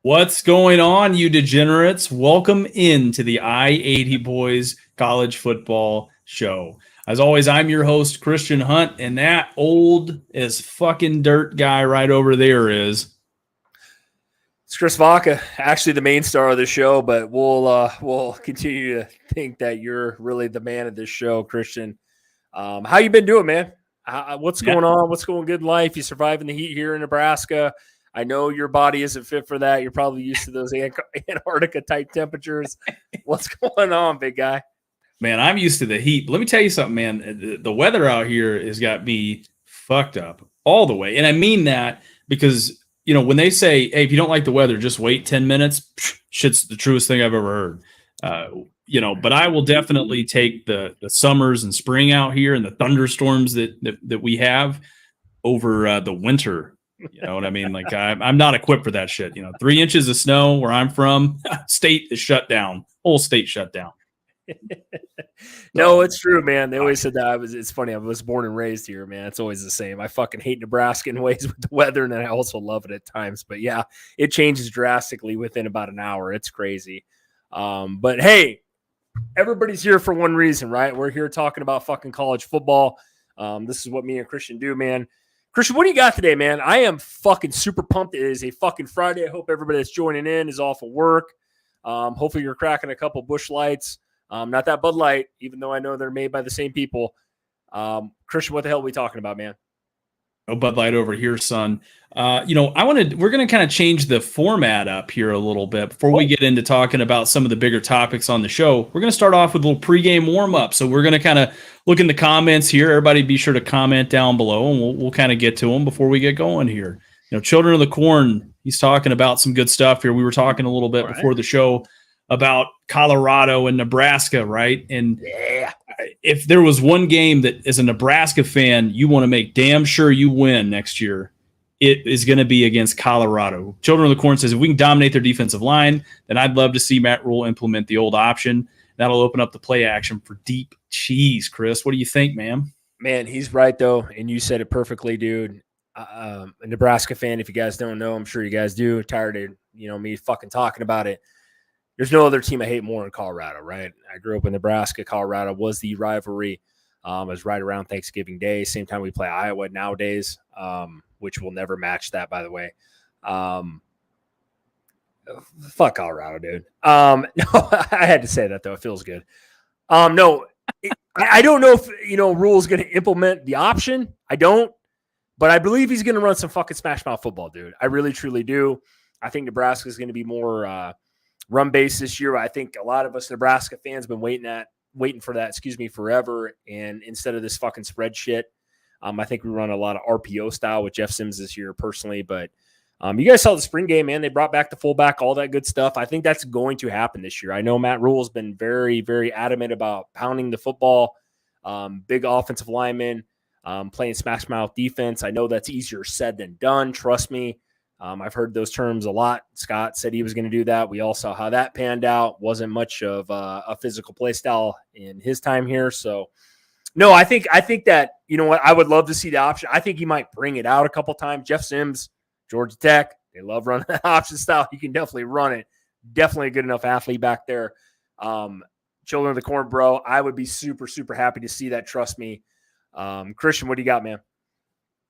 What's going on, you degenerates? Welcome into the I-80 Boys College Football Show. As always, I'm your host, Christian Hunt, and that old as fucking dirt guy right over there is... It's Chris Vaca, actually the main star of the show, but we'll continue to think that you're really the man of this show, Christian. How you been doing, man? What's going on? What's going good in life? You surviving the heat here in Nebraska? I know your body isn't fit for that. You're probably used to those Antarctica type temperatures. What's going on, big guy? Man, I'm used to the heat. But let me tell you something, man. The weather out here has got me fucked up all the way. And I mean that because, you know, when they say, hey, if you don't like the weather, just wait 10 minutes, shit's the truest thing I've ever heard. But I will definitely take the summers and spring out here and the thunderstorms that we have over the winter. You know what I mean? Like I'm not equipped for that shit. 3 inches of snow where I'm from, state is shut down. Whole state shut down. No, it's true, man. They always said that. It's funny. I was born and raised here, man. It's always the same. I fucking hate Nebraska in ways with the weather, and then I also love it at times. But yeah, it changes drastically within about an hour. It's crazy. But hey, everybody's here for one reason, right? We're here talking about fucking college football. This is what me and Christian do, man. Christian, what do you got today, man? I am fucking super pumped. It is a fucking Friday. I hope everybody that's joining in is off of work. Hopefully you're cracking a couple Busch Lights. Not that Bud Light, even though I know they're made by the same people. Christian, what the hell are we talking about, man? No Bud Light over here, son. We're going to kind of change the format up here a little bit before we get into talking about some of the bigger topics on the show. We're going to start off with a little pregame warm-up. So we're going to kind of look in the comments here. Everybody be sure to comment down below, and we'll kind of get to them before we get going here. Children of the Corn, he's talking about some good stuff here. We were talking a little bit before the show about Colorado and Nebraska, right? And if there was one game that, as a Nebraska fan, you want to make damn sure you win next year, it is going to be against Colorado. Children of the Corn says, if we can dominate their defensive line, then I'd love to see Matt Rule implement the old option. That'll open up the play action for deep cheese. Chris, what do you think, man? Man, he's right, though, and you said it perfectly, dude. A Nebraska fan, if you guys don't know, I'm sure you guys do. Tired of me fucking talking about it. There's no other team I hate more in Colorado, right? I grew up in Nebraska. Colorado was the rivalry. It was right around Thanksgiving Day, same time we play Iowa nowadays, which will never match that, by the way. Fuck Colorado, dude. No, I had to say that, though. It feels good. I don't know if, Rule's going to implement the option. I don't. But I believe he's going to run some fucking smash mouth football, dude. I really, truly do. I think Nebraska is going to be more run base this year. I think a lot of us Nebraska fans have been waiting for that, forever. And instead of this fucking spread shit, I think we run a lot of RPO style with Jeff Sims this year personally. But you guys saw the spring game, man. They brought back the fullback, all that good stuff. I think that's going to happen this year. I know Matt Rule's been very, very adamant about pounding the football, big offensive linemen, playing smash mouth defense. I know that's easier said than done. Trust me. I've heard those terms a lot. Scott said he was going to do that. We all saw how that panned out. Wasn't much of a physical play style in his time here. So, no, I think that, I would love to see the option. I think he might bring it out a couple times. Jeff Sims, Georgia Tech, they love running that option style. He can definitely run it. Definitely a good enough athlete back there. Children of the Corn, bro, I would be super, super happy to see that. Trust me. Christian, what do you got, man?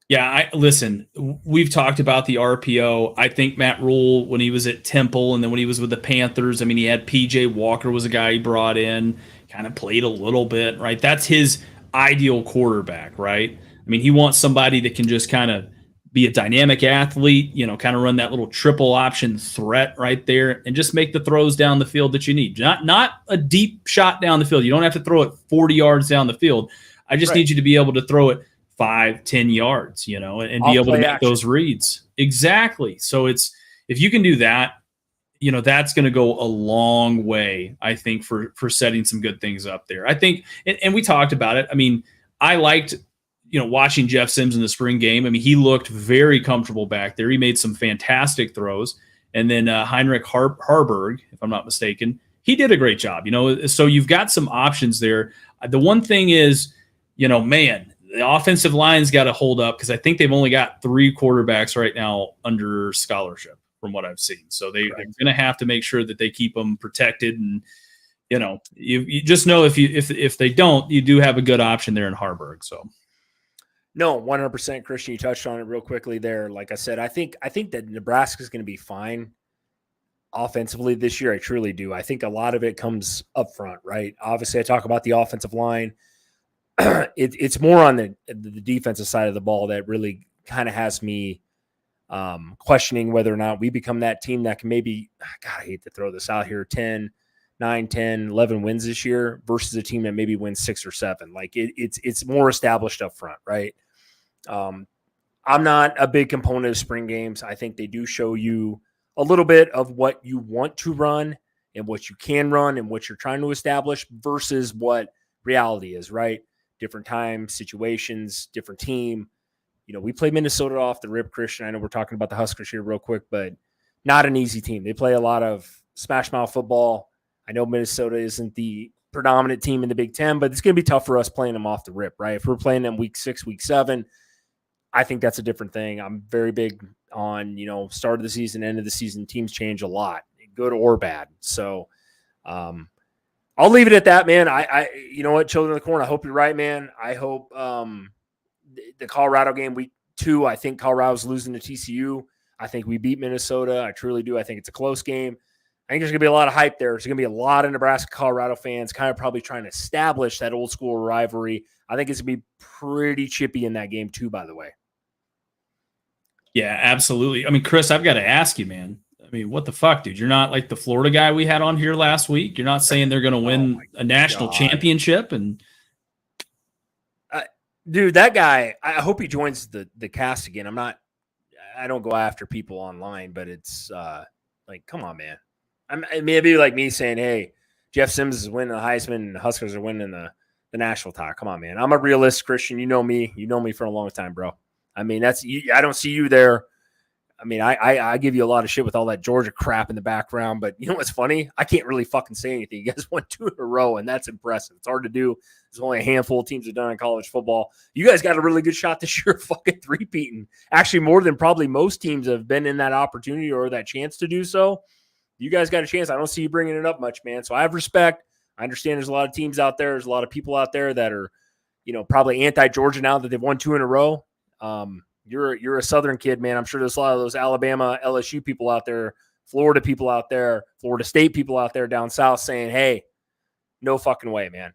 Yeah, listen, we've talked about the RPO. I think Matt Rule, when he was at Temple and then when he was with the Panthers, I mean, he had P.J. Walker was a guy he brought in, kind of played a little bit, right? That's his ideal quarterback, right? I mean, he wants somebody that can just kind of be a dynamic athlete, kind of run that little triple option threat right there and just make the throws down the field that you need. Not a deep shot down the field. You don't have to throw it 40 yards down the field. I just need you to be able to throw it 5-10 yards, and be able to make those reads. Exactly. So if you can do that, that's going to go a long way, I think, for setting some good things up there. I think, and we talked about it. I mean, I liked, watching Jeff Sims in the spring game. I mean, he looked very comfortable back there. He made some fantastic throws. And then Heinrich Harburg, if I'm not mistaken, he did a great job, so you've got some options there. The one thing is, man, the offensive line's got to hold up because I think they've only got 3 quarterbacks right now under scholarship, from what I've seen. So they're going to have to make sure that they keep them protected. And, you just know if they don't, you do have a good option there in Harburg. So. No, 100%, Christian. You touched on it real quickly there. Like I said, I think that Nebraska is going to be fine offensively this year. I truly do. I think a lot of it comes up front, right? Obviously, I talk about the offensive line. It's more on the defensive side of the ball that really kind of has me questioning whether or not we become that team that can maybe, God, I hate to throw this out here, 9, 10, 11 wins this year versus a team that maybe wins 6 or 7. Like it's more established up front, right? I'm not a big component of spring games. I think they do show you a little bit of what you want to run and what you can run and what you're trying to establish versus what reality is, right? Different time, situations, different team. We played Minnesota off the rip, Christian. I know we're talking about the Huskers here real quick, but not an easy team. They play a lot of smash mouth football. I know Minnesota isn't the predominant team in the Big 10, but it's going to be tough for us playing them off the rip, right? If we're playing them week 6, week 7, I think that's a different thing. I'm very big on, start of the season, end of the season. Teams change a lot, good or bad. So I'll leave it at that, man. I you know what, children of the corn, I hope you're right, man. I hope the Colorado game week 2, I think Colorado's losing to TCU. I think we beat Minnesota. I truly do. I think it's a close game. I think there's going to be a lot of hype there. There's going to be a lot of Nebraska-Colorado fans kind of probably trying to establish that old school rivalry. I think it's going to be pretty chippy in that game too, by the way. Yeah, absolutely. I mean, Chris, I've got to ask you, man. I mean, what the fuck, dude? You're not like the Florida guy we had on here last week. You're not saying they're going to win a national championship. And dude, that guy, I hope he joins the cast again. I don't go after people online, but it's like, come on, man. It may be like me saying, hey, Jeff Sims is winning the Heisman and the Huskers are winning the national title. Come on, man. I'm a realist, Christian. You know me. You know me for a long time, bro. I mean, I don't see you there. I mean, I give you a lot of shit with all that Georgia crap in the background, but you know what's funny? I can't really fucking say anything. You guys won 2 in a row, and that's impressive. It's hard to do. There's only a handful of teams that have done in college football. You guys got a really good shot this year of fucking three-peating. Actually, more than probably most teams have been in that opportunity or that chance to do so. You guys got a chance. I don't see you bringing it up much, man. So I have respect. I understand there's a lot of teams out there. There's a lot of people out there that are, probably anti-Georgia now that they've won 2 in a row. You're a Southern kid, man. I'm sure there's a lot of those Alabama, LSU people out there, Florida people out there, Florida State people out there down south saying, hey, no fucking way, man.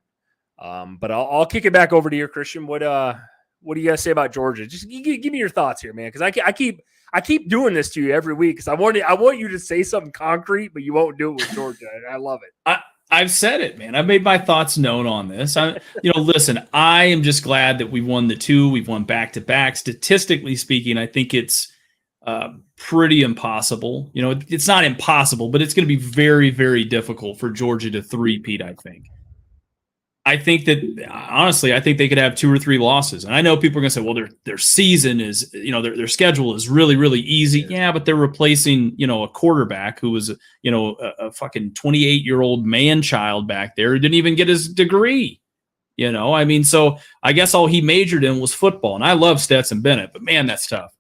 But I'll kick it back over to you, Christian. What do you guys say about Georgia? Just give me your thoughts here, man, because I keep doing this to you every week because I want you to say something concrete, but you won't do it with Georgia, and I love it. I've said it, man. I've made my thoughts known on this. Listen, I am just glad that we won the 2. We've won back-to-back. Statistically speaking, I think it's pretty impossible. It's not impossible, but it's going to be very, very difficult for Georgia to three-peat, I think. I think that, honestly, I think they could have 2 or 3 losses. And I know people are going to say, well, their season is, their schedule is really, really easy. Yeah, but they're replacing, a quarterback who was, a fucking 28-year-old man-child back there who didn't even get his degree. So I guess all he majored in was football. And I love Stetson Bennett, but man, that's tough.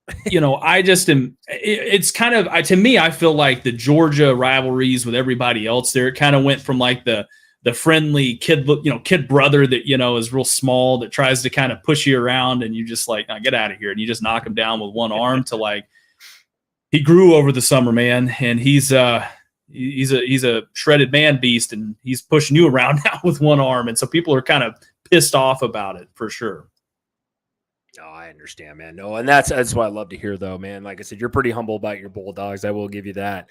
I just am, it's kind of, to me, I feel like the Georgia rivalries with everybody else there, it kind of went from like the friendly kid brother that, is real small that tries to kind of push you around and you just like, get out of here. And you just knock him down with one arm to like, he grew over the summer, man. And he's a shredded man beast and he's pushing you around now with one arm. And so people are kind of pissed off about it for sure. No, I understand, man. No, and that's what I love to hear though, man. Like I said, you're pretty humble about your Bulldogs. I will give you that.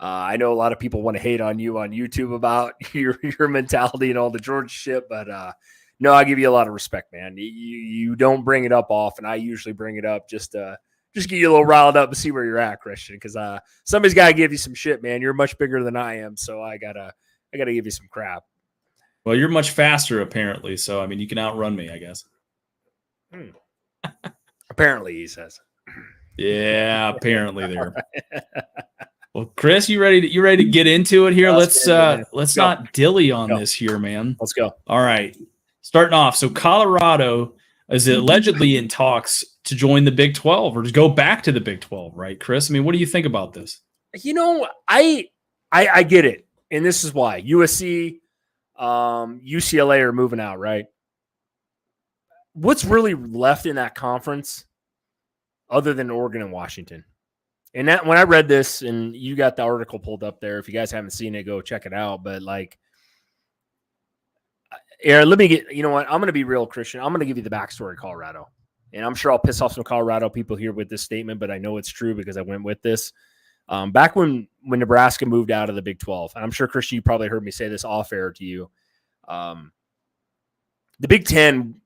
I know a lot of people want to hate on you on YouTube about your mentality and all the Georgia shit, but no, I give you a lot of respect, man. You don't bring it up often. I usually bring it up just get you a little riled up and see where you're at, Christian, because somebody's got to give you some shit, man. You're much bigger than I am, so I gotta give you some crap. Well, you're much faster, apparently, so I mean, you can outrun me, I guess. Apparently, he says. Yeah, apparently there. Well, Chris, you ready to get into it here? Let's not dilly on this here, man. Let's go. All right. Starting off. So Colorado is allegedly in talks to join the Big 12 or to go back to the Big 12, right, Chris? I mean, what do you think about this? I get it. And this is why USC, UCLA are moving out, right? What's really left in that conference other than Oregon and Washington? And that when I read this, and you got the article pulled up there, if you guys haven't seen it, go check it out. But let me get, you know what? I'm going to be real, Christian. I'm going to give you the backstory of Colorado. And I'm sure I'll piss off some Colorado people here with this statement, but I know it's true because I went with this. Back when Nebraska moved out of the Big 12, and I'm sure, Christian, you probably heard me say this off air to you. The Big 10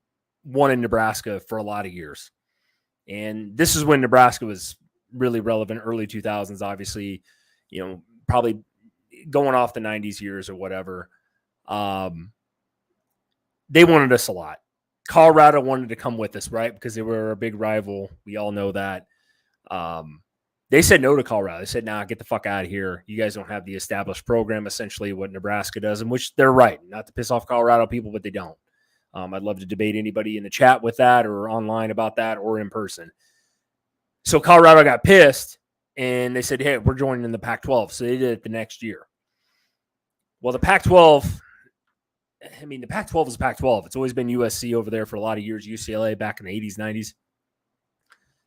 won in Nebraska for a lot of years. And this is when Nebraska was really relevant, early 2000s, obviously, probably going off the 90s years or whatever. They wanted us a lot. Colorado wanted to come with us, right? Because they were a big rival. We all know that. They said no to Colorado. They said, nah, get the fuck out of here. You guys don't have the established program, essentially what Nebraska does, and which they're right. Not to piss off Colorado people, but they don't. I'd love to debate anybody in the chat with that or online about that or in person. So Colorado got pissed, and they said, hey, we're joining the Pac-12. So they did it the next year. Well, the Pac-12, the Pac-12 is Pac-12. It's always been USC over there for a lot of years, UCLA back in the 80s, 90s.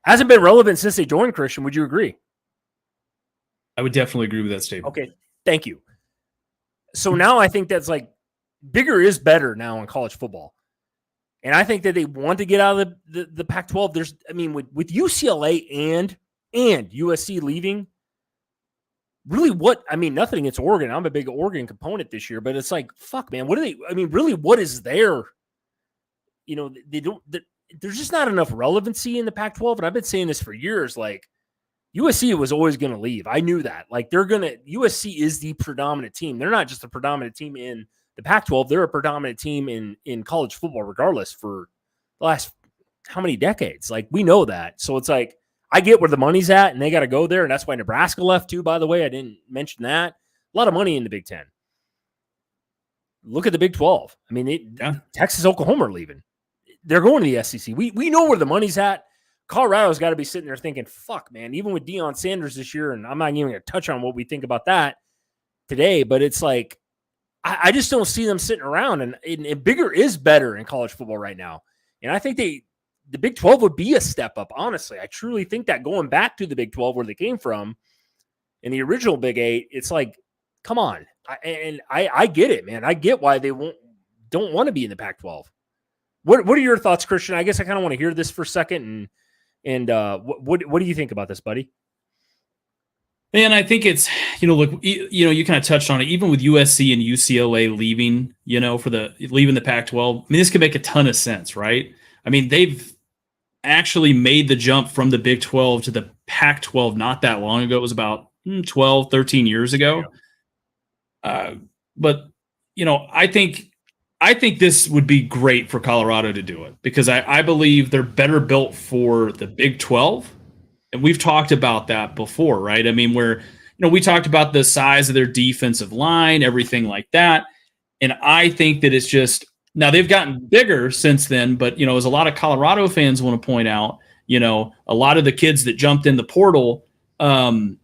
Hasn't been relevant since they joined, Christian. Would you agree? I would definitely agree with that statement. Okay, thank you. So now I think that's bigger is better now in college football. And I think that they want to get out of the Pac-12. With UCLA and USC leaving, really nothing against Oregon. I'm a big Oregon component this year, but it's fuck, man. What are they? Really, what is there? There's just not enough relevancy in the Pac-12. And I've been saying this for years. USC was always going to leave. I knew that. USC is the predominant team. They're not just a predominant team in the Pac-12, they're a predominant team in college football, regardless, for the last how many decades. We know that. So it's I get where the money's at, and they got to go there, and that's why Nebraska left too, by the way. I didn't mention that. A lot of money in the Big 10. Look at the Big 12. Texas, Oklahoma are leaving. They're going to the SEC. We know where the money's at. Colorado's got to be sitting there thinking, fuck, man, even with Deion Sanders this year, and I'm not even going to touch on what we think about that today, but it's I just don't see them sitting around, and bigger is better in college football right now. And I think the Big 12 would be a step up, honestly. I truly think that going back to the Big 12 where they came from in the original Big 8, it's come on. I get it, man. I get why they don't want to be in the Pac-12. What are your thoughts, Christian? I guess I kind of want to hear this for a second. And what do you think about this, buddy? And I think it's, look, you kind of touched on it, even with USC and UCLA leaving, leaving the Pac-12. This could make a ton of sense, right? They've actually made the jump from the Big 12 to the Pac-12 not that long ago. It was about 12, 13 years ago. Yeah. But I think this would be great for Colorado to do it because I believe they're better built for the Big 12. And we've talked about that before, right? Where, we talked about the size of their defensive line, everything like that. And I think that it's just, now they've gotten bigger since then, but, as a lot of Colorado fans want to point out, a lot of the kids that jumped in the portal to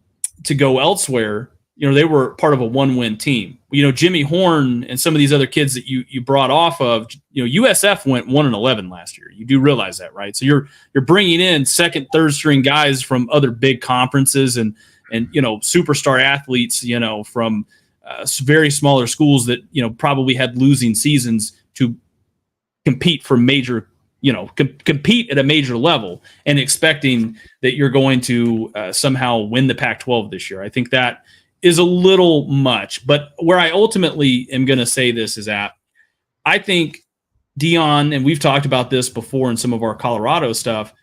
go elsewhere, they were part of a one-win team. Jimmy Horn and some of these other kids that you brought off of, USF went 1-11 last year. You do realize that, right? So you're bringing in second, third string guys from other big conferences and superstar athletes, from very smaller schools that probably had losing seasons to compete for major. Compete at a major level and expecting that you're going to somehow win the Pac-12 this year. I think that is a little much, but where I ultimately am going to say this is at, I think Deion, and we've talked about this before in some of our Colorado stuff,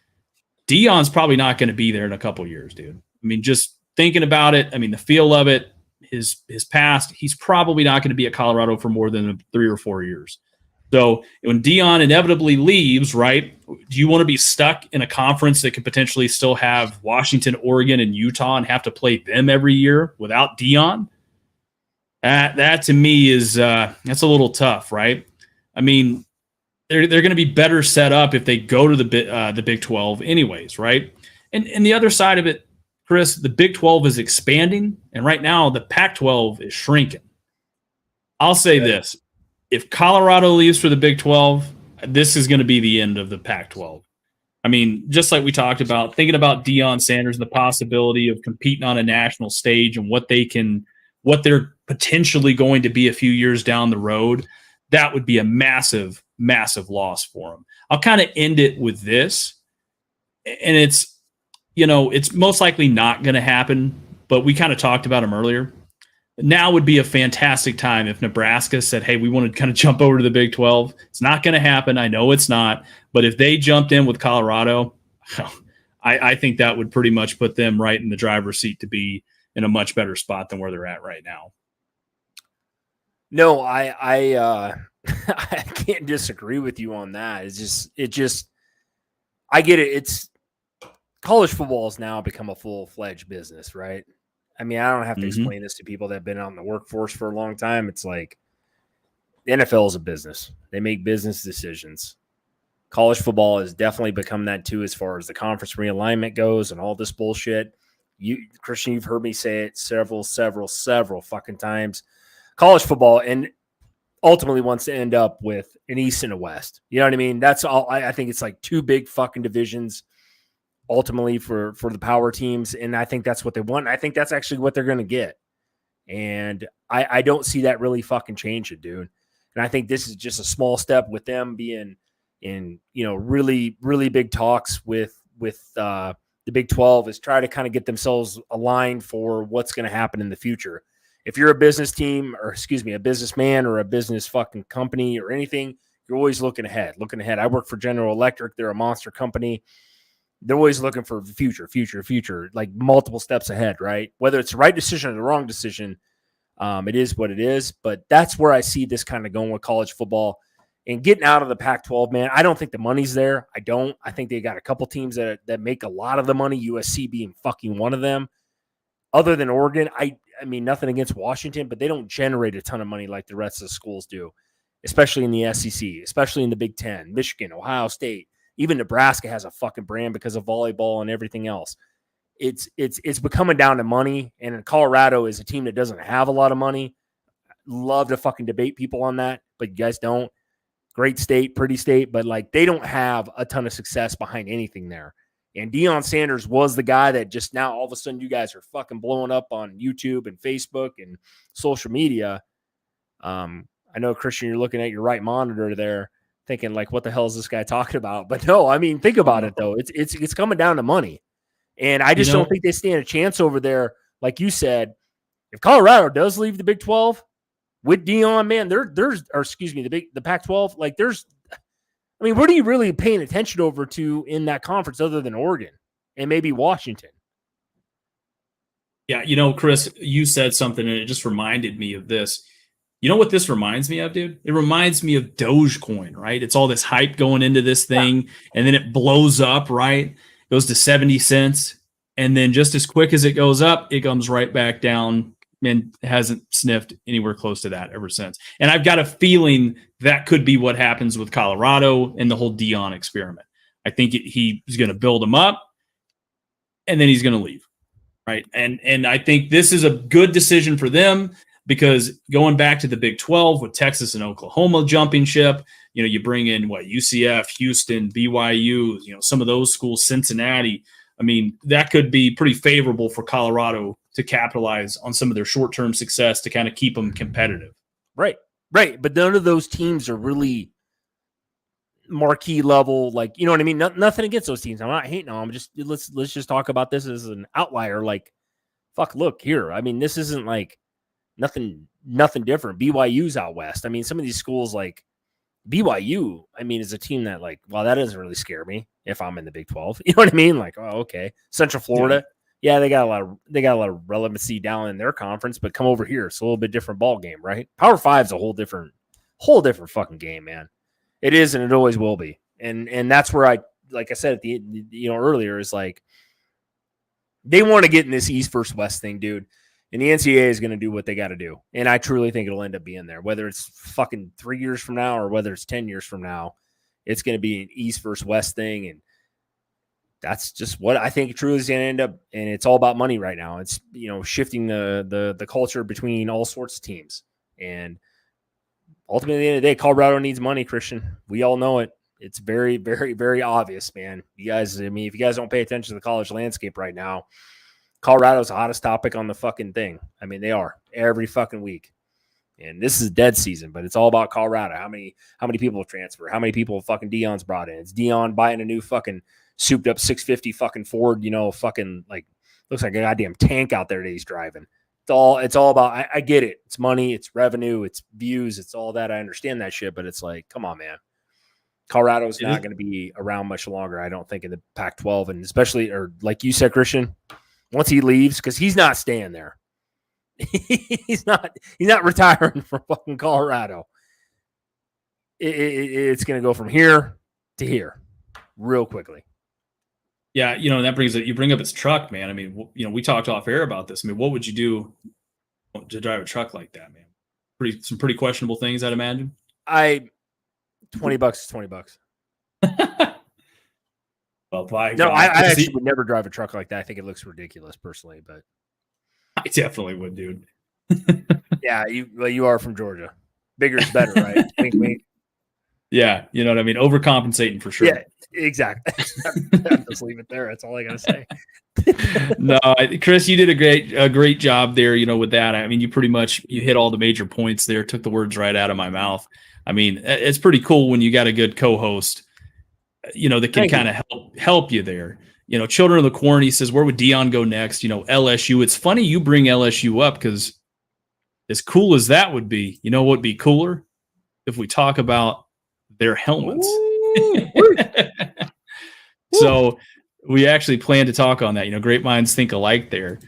Deion's probably not going to be there in a couple years, dude. Just thinking about it, the feel of it, his past, he's probably not going to be at Colorado for more than 3 or 4 years. So when Deion inevitably leaves, right, do you want to be stuck in a conference that could potentially still have Washington, Oregon, and Utah and have to play them every year without Deion? That to me is that's a little tough, right? they're going to be better set up if they go to the Big 12 anyways, right? And the other side of it, Chris, the Big 12 is expanding, and right now the Pac 12 is shrinking. I'll say this: if Colorado leaves for the Big 12, this is going to be the end of the Pac 12. I mean, just like we talked about, thinking about Deion Sanders and the possibility of competing on a national stage and what they're potentially going to be a few years down the road, that would be a massive, massive loss for them. I'll kind of end it with this, and it's most likely not going to happen, but we kind of talked about them earlier. Now would be a fantastic time if Nebraska said, hey, we want to kind of jump over to the Big 12. It's not going to happen. I know it's not. But if they jumped in with Colorado, I think that would pretty much put them right in the driver's seat to be in a much better spot than where they're at right now. No, I can't disagree with you on that. I get it. It's college football has now become a full-fledged business, right? I mean, I don't have to explain this to people that have been out in the workforce for a long time. It's like the NFL is a business. They make business decisions. College football has definitely become that too as far as the conference realignment goes and all this bullshit. Christian, you've heard me say it several fucking times. College football and ultimately wants to end up with an East and a West. You know what I mean? That's all. I think it's like two big fucking divisions ultimately for the power teams. And I think that's what they want. I think that's actually what they're going to get. And I don't see that really fucking changing, dude. And I think this is just a small step with them being in, really, really big talks with the Big 12 is try to kind of get themselves aligned for what's going to happen in the future. If you're a business team or a businessman or a business fucking company or anything, you're always looking ahead. I work for General Electric. They're a monster company. They're always looking for the future, like multiple steps ahead, right? Whether it's the right decision or the wrong decision, it is what it is. But that's where I see this kind of going with college football and getting out of the Pac-12, man. I don't think the money's there. I think they got a couple teams that make a lot of the money, USC being fucking one of them. Other than Oregon, I mean, nothing against Washington, but they don't generate a ton of money like the rest of the schools do, especially in the SEC, especially in the Big Ten, Michigan, Ohio State. Even Nebraska has a fucking brand because of volleyball and everything else. It's becoming down to money, and Colorado is a team that doesn't have a lot of money. Love to fucking debate people on that, but you guys don't. Great state, pretty state, but like they don't have a ton of success behind anything there. And Deion Sanders was the guy that just now all of a sudden you guys are fucking blowing up on YouTube and Facebook and social media. I know, Christian, you're looking at your right monitor there thinking like, what the hell is this guy talking about? But no, I mean, think about it though. It's coming down to money. And I just don't think they stand a chance over there. Like you said, if Colorado does leave the Big 12 with Deion, man, the Pac-12, like what are you really paying attention over to in that conference other than Oregon and maybe Washington? Yeah, Chris, you said something and it just reminded me of this. You know what this reminds me of, dude? It reminds me of Dogecoin, right? It's all this hype going into this thing, and then it blows up, right? Goes to 70 cents, and then just as quick as it goes up, it comes right back down and hasn't sniffed anywhere close to that ever since. And I've got a feeling that could be what happens with Colorado and the whole Deion experiment. I think he's going to build them up, and then he's going to leave, right? And I think this is a good decision for them. Because going back to the Big 12 with Texas and Oklahoma jumping ship, you bring in UCF, Houston, BYU, some of those schools, Cincinnati. I mean, that could be pretty favorable for Colorado to capitalize on some of their short-term success to kind of keep them competitive. Right. But none of those teams are really marquee level, like, you know what I mean? Nothing against those teams. I'm not hating on them. Let's just talk about this as an outlier. Like, fuck, look here. I mean, this isn't like nothing different. BYU's out west. I mean, some of these schools like BYU, I mean, is a team that like, well, that doesn't really scare me if I'm in the Big 12. You know what I mean? Like, oh, okay. Central Florida. Yeah, they got a lot of relevancy down in their conference, but come over here. It's a little bit different ball game, right? Power 5 is a whole different fucking game, man. It is, and it always will be. And that's where like I said at the earlier, is like they want to get in this East versus West thing, dude. And the NCAA is going to do what they got to do. And I truly think it'll end up being there, whether it's fucking 3 years from now or whether it's 10 years from now. It's going to be an East versus West thing, and that's just what I think truly is going to end up. And it's all about money right now. It's shifting the culture between all sorts of teams, and ultimately, at the end of the day, Colorado needs money. Christian, we all know it. It's very, very, very obvious, man. You guys, I mean, if you guys don't pay attention to the college landscape right now, Colorado's the hottest topic on the fucking thing. I mean, they are every fucking week. And this is dead season, but it's all about Colorado. How many people transfer? How many people fucking Dion's brought in? It's Dion buying a new fucking souped up 650 fucking Ford, fucking like looks like a goddamn tank out there that he's driving. It's all about, I get it. It's money, it's revenue, it's views, it's all that. I understand that shit, but it's like, come on, man. Colorado's not going to be around much longer, I don't think, in the Pac-12, and especially, or like you said, Christian, once he leaves, because he's not staying there. he's not retiring from fucking Colorado. It's going to go from here to here real quickly. Yeah, that brings it. You bring up his truck, man. I mean, we talked off air about this. I mean, what would you do to drive a truck like that, man? Some pretty questionable things, I'd imagine. $20 is $20. Well, no, I actually would never drive a truck like that. I think it looks ridiculous, personally, but I definitely would, dude. Yeah, you are from Georgia. Bigger is better, right? Wink, wink. Yeah, you know what I mean? Overcompensating for sure. Yeah, exactly. Just leave it there. That's all I got to say. No, Chris, you did a great job there, with that. I mean, you hit all the major points there, took the words right out of my mouth. I mean, it's pretty cool when you got a good co-host, that can kind of help you there. Children of the Corn, he says, where would Dion go next? LSU. It's funny you bring LSU up because as cool as that would be, what would be cooler? If we talk about their helmets. So we actually plan to talk on that. Great minds think alike there.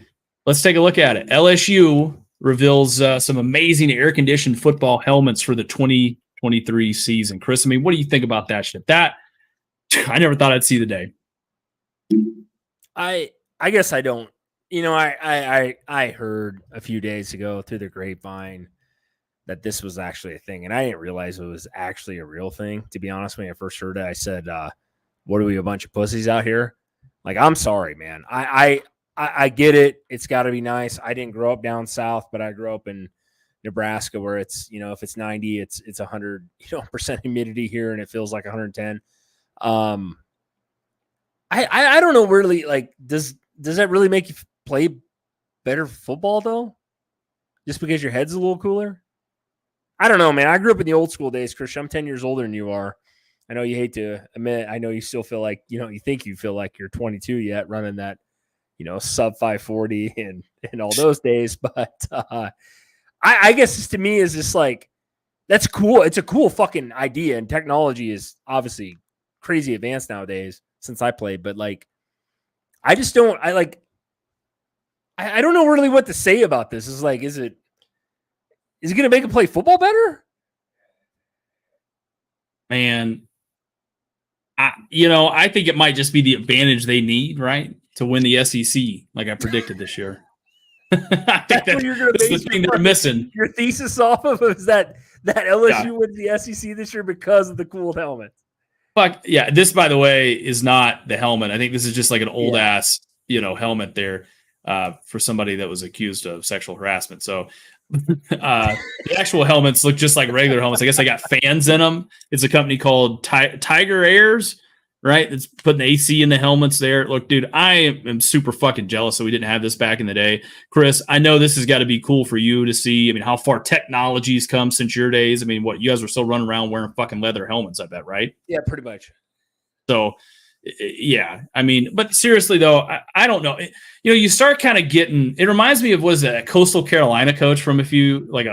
Let's take a look at it. LSU reveals some amazing air-conditioned football helmets for the 2023 season. Chris, I mean, what do you think about that shit? That I never thought I'd see the day. I guess I don't. I heard a few days ago through the grapevine that this was actually a thing, and I didn't realize it was actually a real thing. To be honest, when I first heard it, I said, "What are we, a bunch of pussies out here?" Like, I'm sorry, man. I get it. It's got to be nice. I didn't grow up down south, but I grew up in Nebraska, where it's if it's 90, it's 100% humidity here, and it feels like 110. I don't know, really, like, does that really make you play better football though? Just because your head's a little cooler? I don't know, man. I grew up in the old school days, Christian. I'm 10 years older than you are. I know you hate to admit. I know you still feel like, you think you feel like you're 22 yet, running that, sub 540 and all those days. But I guess this to me is just like, that's cool. It's a cool fucking idea. And technology is obviously crazy advanced nowadays since I played. But like, I just don't, I don't know really what to say about this. Is like, is it going to make him play football better? Man, I think it might just be the advantage they need, right, to win the SEC, like I predicted this year. I think that's the thing they're missing. Your thesis off of is that LSU wins the SEC this year because of the cool helmets. Fuck yeah! This, by the way, is not the helmet. I think this is just like an old ass, helmet there for somebody that was accused of sexual harassment. So the actual helmets look just like regular helmets. I guess they got fans in them. It's a company called Tiger Airs, right? It's putting AC in the helmets there. Look, dude, I am super fucking jealous that we didn't have this back in the day. Chris, I know this has got to be cool for you to see. I mean, how far technology's come since your days. I mean, what, you guys were still running around wearing fucking leather helmets, I bet, right? Yeah, pretty much. So, yeah, I mean, but seriously though, I don't know. You start kind of getting. It reminds me of was a Coastal Carolina coach from a few like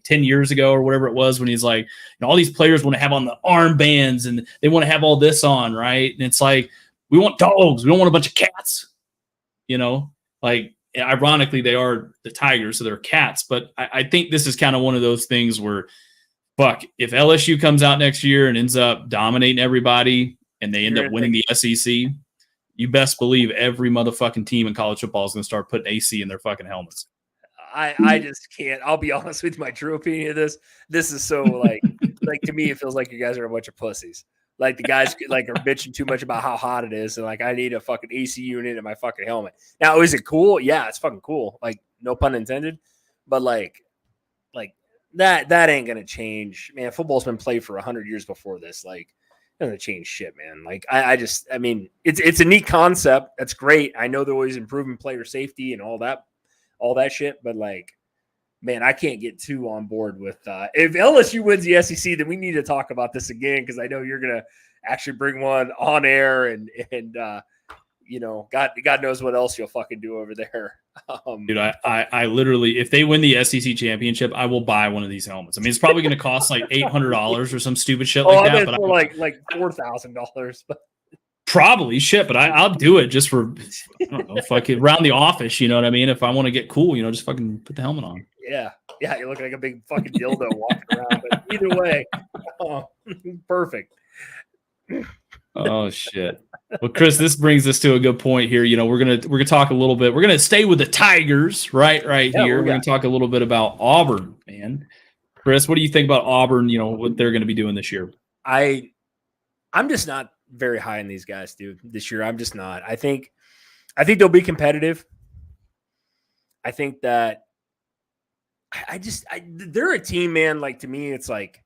10 years ago or whatever it was, when he's like, all these players want to have on the armbands and they want to have all this on, right? And it's like, we want dogs, we don't want a bunch of cats. Like, ironically, they are the Tigers, so they're cats. But I think this is kind of one of those things where, fuck, if LSU comes out next year and ends up dominating everybody, and they end up winning the SEC, you best believe every motherfucking team in college football is going to start putting AC in their fucking helmets. I just can't. I'll be honest with you. My true opinion of this is so like to me, it feels like you guys are a bunch of pussies. Like the guys like are bitching too much about how hot it is, and like I need a fucking AC unit in my fucking helmet. Now, is it cool? Yeah, it's fucking cool. Like no pun intended, but like that ain't gonna change, man. Football's been played for 100 years before this. Like, it doesn't change shit, man. Like I mean, it's a neat concept. That's great. I know they're always improving player safety and all that shit, but like, man, I can't get too on board with if LSU wins the SEC, then we need to talk about this again, because I know you're gonna actually bring one on air and you know, God knows what else you'll fucking do over there. Dude, I literally, if they win the SEC championship, I will buy one of these helmets. I mean, it's probably going to cost like $800 or some stupid shit like that. But for like $4,000, but probably shit. But I'll do it just for, I don't know, fucking around the office. You know what I mean? If I want to get cool, you know, just fucking put the helmet on. Yeah, you look like a big fucking dildo walking around. But either way, perfect. Oh shit. Well, Chris, this brings us to a good point here. You know, we're gonna talk a little bit. We're gonna stay with the Tigers right here. We're gonna talk a little bit about Auburn, man. Chris, what do you think about Auburn? You know, what they're gonna be doing this year? I'm just not very high on these guys, dude. This year, I'm just not. I think they'll be competitive. I think that they're a team, man. Like, to me, it's like,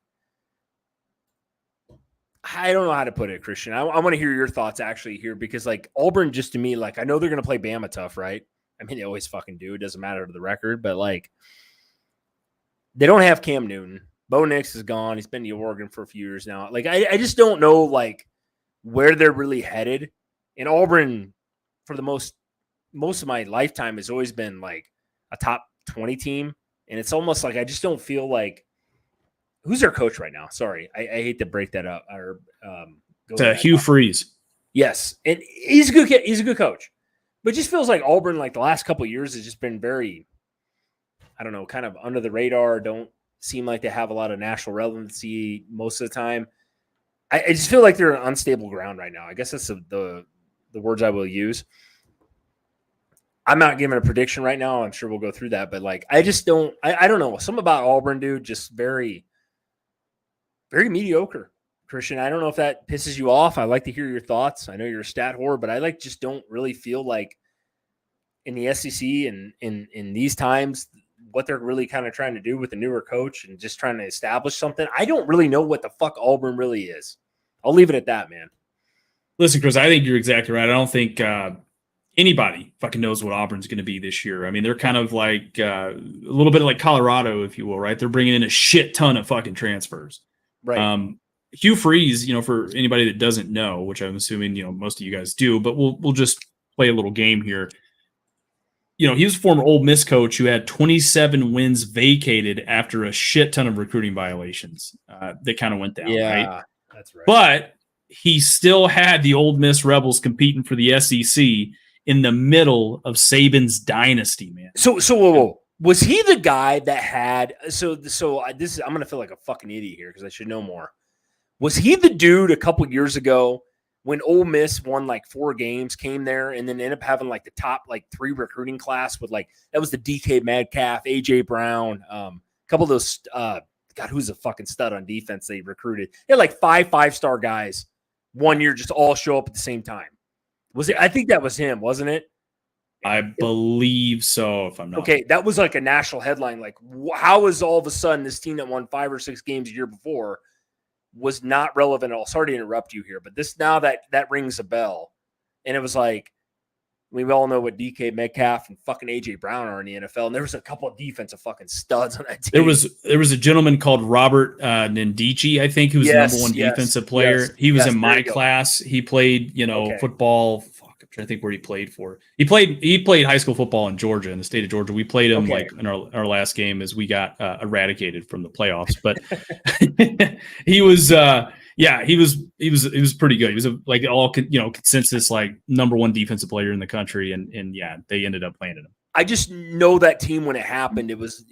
I don't know how to put it, Christian. I want to hear your thoughts actually here, because like Auburn, just to me, like, I know they're going to play Bama tough, right? I mean, they always fucking do. It doesn't matter to the record, but like, they don't have Cam Newton. Bo Nix is gone. He's been to Oregon for a few years now. Like, I just don't know like where they're really headed. And Auburn, for the most of my lifetime, has always been like a top 20 team. And it's almost like I just don't feel like, who's their coach right now? Sorry, I hate to break that up. Or Hugh Freeze. Yes, and he's a good coach, but it just feels like Auburn, like the last couple of years, has just been very, I don't know, kind of under the radar. Don't seem like they have a lot of national relevancy most of the time. I just feel like they're on unstable ground right now. I guess that's the words I will use. I'm not giving a prediction right now. I'm sure we'll go through that, but like, I just don't. I don't know. Something about Auburn, dude, just very, very mediocre, Christian. I don't know if that pisses you off. I like to hear your thoughts. I know you're a stat whore, but I just don't really feel like in the SEC and in these times, what they're really kind of trying to do with the newer coach and just trying to establish something. I don't really know what the fuck Auburn really is. I'll leave it at that, man. Listen, Chris, I think you're exactly right. I don't think anybody fucking knows what Auburn's going to be this year. I mean, they're kind of like a little bit like Colorado, if you will, right? They're bringing in a shit ton of fucking transfers. Right. Hugh Freeze, you know, for anybody that doesn't know, which I'm assuming, you know, most of you guys do, but we'll just play a little game here. You know, he was a former Ole Miss coach who had 27 wins vacated after a shit ton of recruiting violations that kind of went down. Yeah, right? That's right. But he still had the Ole Miss Rebels competing for the SEC in the middle of Saban's dynasty, man. So whoa. Was he the guy that had I'm going to feel like a fucking idiot here because I should know more. Was he the dude a couple years ago when Ole Miss won like 4 games, came there, and then ended up having like the top like 3 recruiting class with like, that was the DK Metcalf, AJ Brown, a couple of those, God, who's a fucking stud on defense they recruited. They had like 5-star guys one year just all show up at the same time. Was it? I think that was him, wasn't it? I believe so, if I'm not. Okay, that was like a national headline. Like, how is all of a sudden this team that won 5 or 6 games a year before was not relevant at all? Sorry to interrupt you here, but this now that rings a bell. And it was like, we all know what DK Metcalf and fucking AJ Brown are in the NFL, and there was a couple of defensive fucking studs on that team. There was a gentleman called Robert Ndici, I think, who was the number 1 defensive player. He was in my class. He played, football. I'm trying to think where he played for. He played high school football in Georgia, in the state of Georgia. We played him like in our last game as we got eradicated from the playoffs. But he was he was pretty good. He was like all consensus like number 1 defensive player in the country, and they ended up landing him. I just know that team when it happened. It was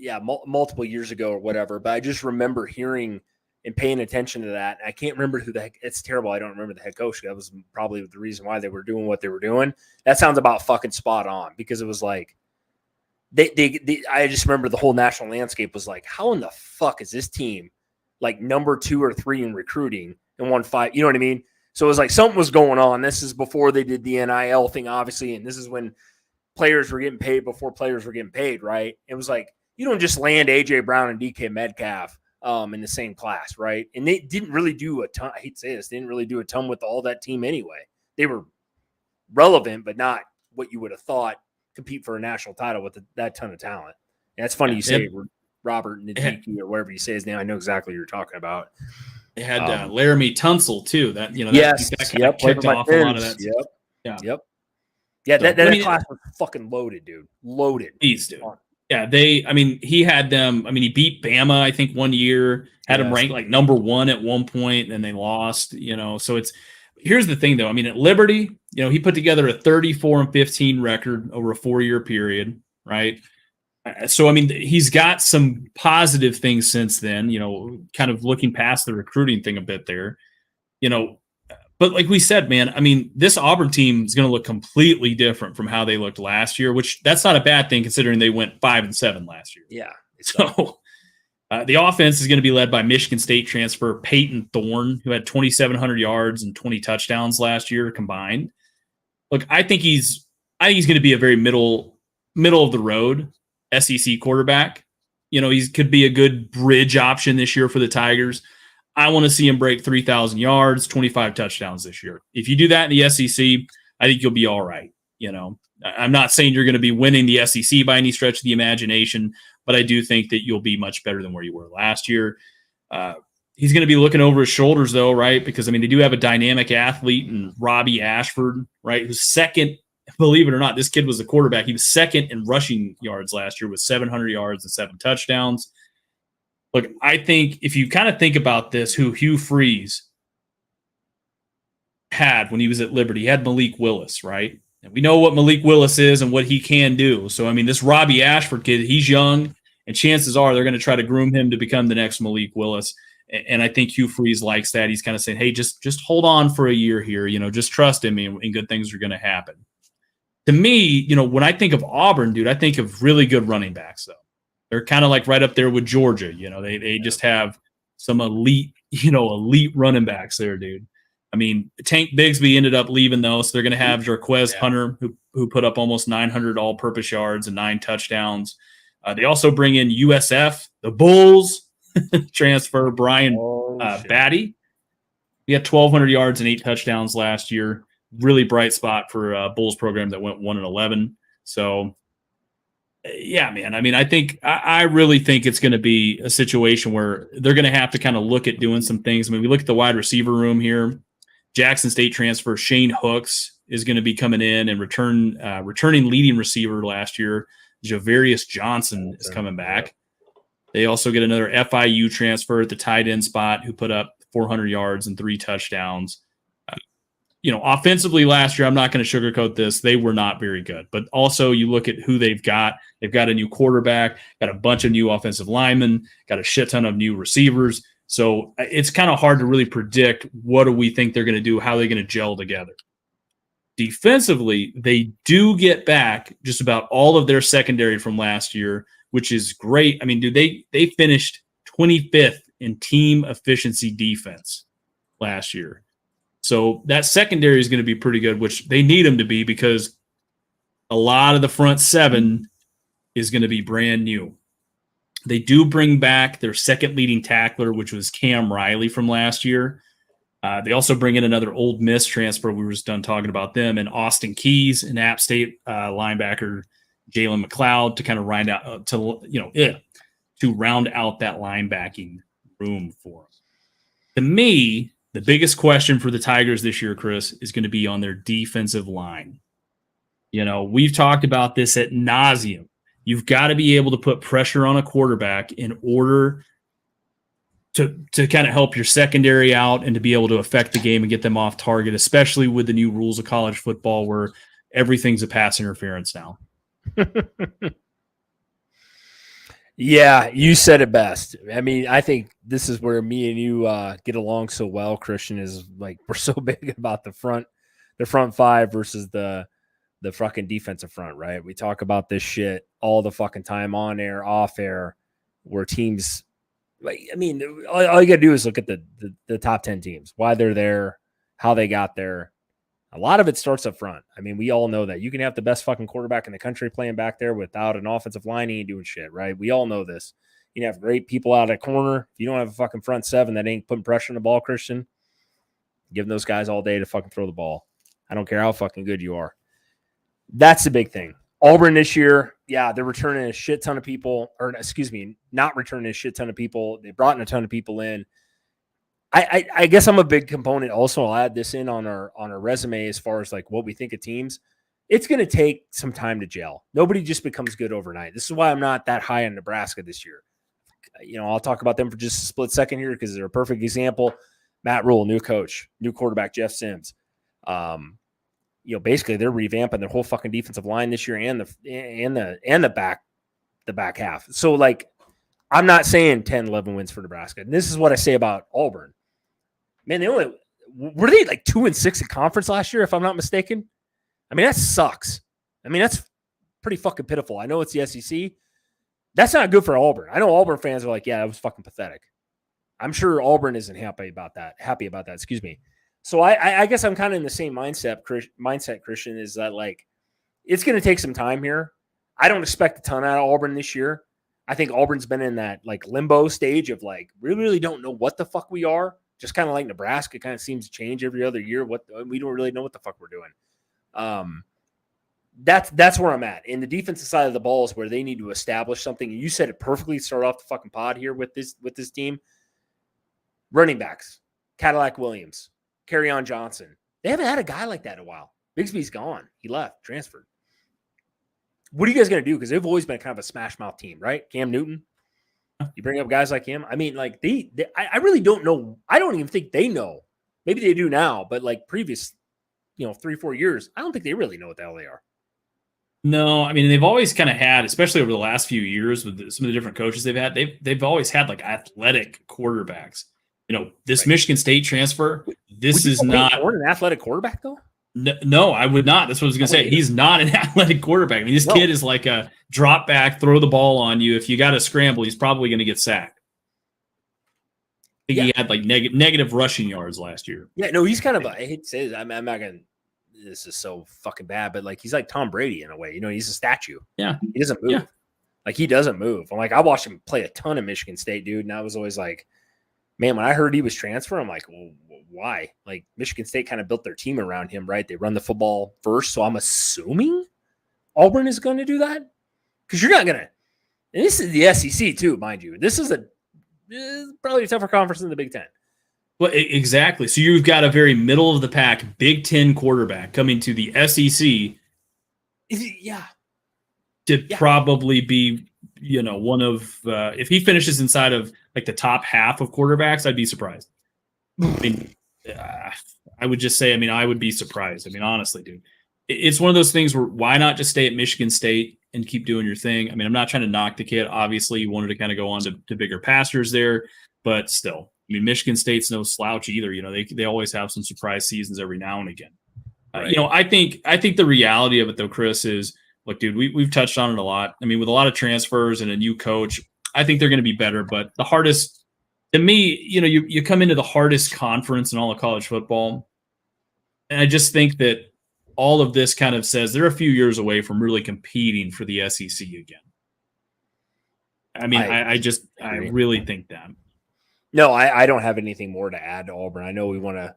multiple years ago or whatever. But I just remember hearing and paying attention to that. I can't remember who the heck. It's terrible. I don't remember the head coach. That was probably the reason why they were doing what they were doing. That sounds about fucking spot on, because it was like I just remember the whole national landscape was like, how in the fuck is this team like number 2 or 3 in recruiting, and won 5. You know what I mean? So it was like something was going on. This is before they did the NIL thing, obviously, and this is when players were getting paid before players were getting paid, right? It was like you don't just land A.J. Brown and DK Metcalf in the same class, right? And they didn't really do a ton. I hate to say this, they didn't really do a ton with all that team anyway. They were relevant, but not what you would have thought compete for a national title with that ton of talent. And that's funny you say Robert Najiki or whatever you say his name. I know exactly what you're talking about. They had Laramie Tunsil too. That yes, that kind of kicked off a lot of that. Yeah, that class was fucking loaded, dude. Loaded. Please, dude. Yeah, he had them. I mean, he beat Bama, I think, one year, had them ranked like number 1 at one point, and then they lost, So here's the thing, though. I mean, at Liberty, he put together a 34-15 record over a 4-year period, right? So, I mean, he's got some positive things since then, kind of looking past the recruiting thing a bit there, But like we said, man, I mean, this Auburn team is going to look completely different from how they looked last year, which that's not a bad thing considering they went 5-7 last year. Yeah. So the offense is going to be led by Michigan State transfer Peyton Thorne, who had 2,700 yards and 20 touchdowns last year combined. Look, I think he's going to be a very middle of the road SEC quarterback. He could be a good bridge option this year for the Tigers. I want to see him break 3,000 yards, 25 touchdowns this year. If you do that in the SEC, I think you'll be all right. I'm not saying you're going to be winning the SEC by any stretch of the imagination, but I do think that you'll be much better than where you were last year. He's going to be looking over his shoulders, though, right? Because, I mean, they do have a dynamic athlete in Robbie Ashford, right, who's second. Believe it or not, this kid was a quarterback. He was second in rushing yards last year with 700 yards and 7 touchdowns. Look, I think if you kind of think about this, who Hugh Freeze had when he was at Liberty, he had Malik Willis, right? And we know what Malik Willis is and what he can do. So, I mean, this Robbie Ashford kid, he's young, and chances are they're going to try to groom him to become the next Malik Willis. And I think Hugh Freeze likes that. He's kind of saying, hey, just hold on for a year here. Just trust in me and good things are going to happen. To me, when I think of Auburn, dude, I think of really good running backs, though. They're kind of like right up there with Georgia. They just have some elite running backs there, dude. I mean, Tank Bigsby ended up leaving, though, so they're going to have Jarquez Hunter, who put up almost 900 all-purpose yards and 9 touchdowns. They also bring in USF, the Bulls, transfer Brian Batty. He had 1,200 yards and 8 touchdowns last year. Really bright spot for a Bulls program that went 1-11. So, yeah, man. I mean, I really think it's going to be a situation where they're going to have to kind of look at doing some things. I mean, we look at the wide receiver room here. Jackson State transfer Shane Hooks is going to be coming in and returning leading receiver last year. Javarius Johnson is coming back. They also get another FIU transfer at the tight end spot who put up 400 yards and 3 touchdowns. Offensively last year, I'm not going to sugarcoat this. They were not very good. But also you look at who they've got. They've got a new quarterback, got a bunch of new offensive linemen, got a shit ton of new receivers. So it's kind of hard to really predict what do we think they're going to do, how they're going to gel together. Defensively, they do get back just about all of their secondary from last year, which is great. I mean, dude, they finished 25th in team efficiency defense last year. So that secondary is going to be pretty good, which they need them to be because a lot of the front 7 is going to be brand new. They do bring back their second leading tackler, which was Cam Riley from last year. They also bring in another Ole Miss transfer. We were just done talking about them, and Austin Keys, an App State linebacker, Jalen McLeod to kind of round out to round out that linebacking room for them. To me, the biggest question for the Tigers this year, Chris, is going to be on their defensive line. We've talked about this ad nauseum. You've got to be able to put pressure on a quarterback in order to kind of help your secondary out and to be able to affect the game and get them off target, especially with the new rules of college football where everything's a pass interference now. Yeah, you said it best. I mean, I think this is where me and you get along so well, Christian, is like we're so big about the front 5 versus the fucking defensive front, right? We talk about this shit all the fucking time on air, off air, where teams I mean, all you got to do is look at the top 10 teams, why they're there, how they got there. A lot of it starts up front. I mean, we all know that you can have the best fucking quarterback in the country playing back there without an offensive line. He ain't doing shit, right? We all know this. You can have great people out at corner. If you don't have a fucking front seven that ain't putting pressure on the ball, Christian, giving those guys all day to fucking throw the ball. I don't care how fucking good you are. That's the big thing. Auburn this year, yeah, they're returning a shit ton of people, or excuse me, not returning a shit ton of people. They brought in a ton of people in. I guess I'm a big component. Also, I'll add this in on our resume as far as like what we think of teams. It's going to take some time to gel. Nobody just becomes good overnight. This is why I'm not that high on Nebraska this year. I'll talk about them for just a split second here because they're a perfect example. Matt Rule, new coach, new quarterback, Jeff Sims. Basically they're revamping their whole fucking defensive line this year and the back half. So like, I'm not saying 10, 11 wins for Nebraska. And this is what I say about Auburn. Man, were they like 2-6 in conference last year, if I'm not mistaken? I mean, that sucks. I mean, that's pretty fucking pitiful. I know it's the SEC. That's not good for Auburn. I know Auburn fans are like, yeah, that was fucking pathetic. I'm sure Auburn isn't happy about that. Excuse me. So I guess I'm kind of in the same mindset, Christian, is that like, it's going to take some time here. I don't expect a ton out of Auburn this year. I think Auburn's been in that like limbo stage of like, we really don't know what the fuck we are. Just kind of like Nebraska kind of seems to change every other year. We don't really know what the fuck we're doing. That's where I'm at. In the defensive side of the ball is where they need to establish something. You said it perfectly. Start off the fucking pod here with this team. Running backs, Cadillac Williams, Kerryon Johnson. They haven't had a guy like that in a while. Bigsby's gone. He left, transferred. What are you guys going to do? Because they've always been kind of a smash mouth team, right? Cam Newton. You bring up guys like him. I mean, like I really don't know. I don't even think they know. Maybe they do now, but like previous, 3-4 years, I don't think they really know what the hell they are. No, I mean, they've always kind of had, especially over the last few years with some of the different coaches they've had, they've always had like athletic quarterbacks. This right. Michigan State transfer, this is not an athletic quarterback though. No, I would not. That's what I was going to say. He's not an athletic quarterback. I mean, this kid is like a drop back, throw the ball on you. If you got to scramble, he's probably going to get sacked. I think he had like negative rushing yards last year. Yeah, no, he's kind of, I hate to say this, I'm not going to, this is so fucking bad, but like he's like Tom Brady in a way. He's a statue. Yeah. He doesn't move. Yeah. Like he doesn't move. I'm like, I watched him play a ton of Michigan State, dude, and I was always like, man, when I heard he was transferring, I'm like, well, why? Like Michigan State kind of built their team around him, right? They run the football first. So I'm assuming Auburn is going to do that because you're not going to, and this is the SEC too, mind you. This is probably a tougher conference than the Big Ten. Well, exactly. So you've got a very middle of the pack Big Ten quarterback coming to the SEC. To probably be, one of, if he finishes inside of like the top half of quarterbacks, I'd be surprised. I mean, I would just say, I would be surprised. Honestly, dude, it's one of those things where why not just stay at Michigan State and keep doing your thing? I'm not trying to knock the kid. Obviously, you wanted to kind of go on to bigger pastures there, but still, Michigan State's no slouch either. They always have some surprise seasons every now and again. Right. I think the reality of it though, Chris, is look, dude, we've touched on it a lot. With a lot of transfers and a new coach, I think they're going to be better. But the hardest. To me, you come into the hardest conference in all of college football, and I just think that all of this kind of says they're a few years away from really competing for the SEC again. I really think that. No, I don't have anything more to add to Auburn. I know we want to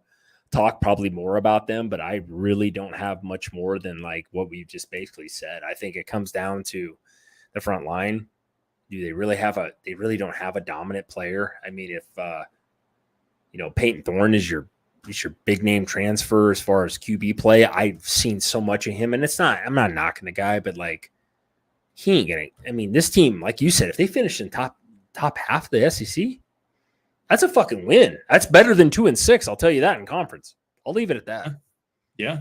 talk probably more about them, but I really don't have much more than like what we've just basically said. I think it comes down to the front line. Do they really they really don't have a dominant player? If Peyton Thorne is your big name transfer as far as QB play, I've seen so much of him, and I'm not knocking the guy, but like he ain't gonna. This team, like you said, if they finish in top half of the SEC, that's a fucking win. That's better than 2-6. I'll tell you that in conference. I'll leave it at that. Yeah.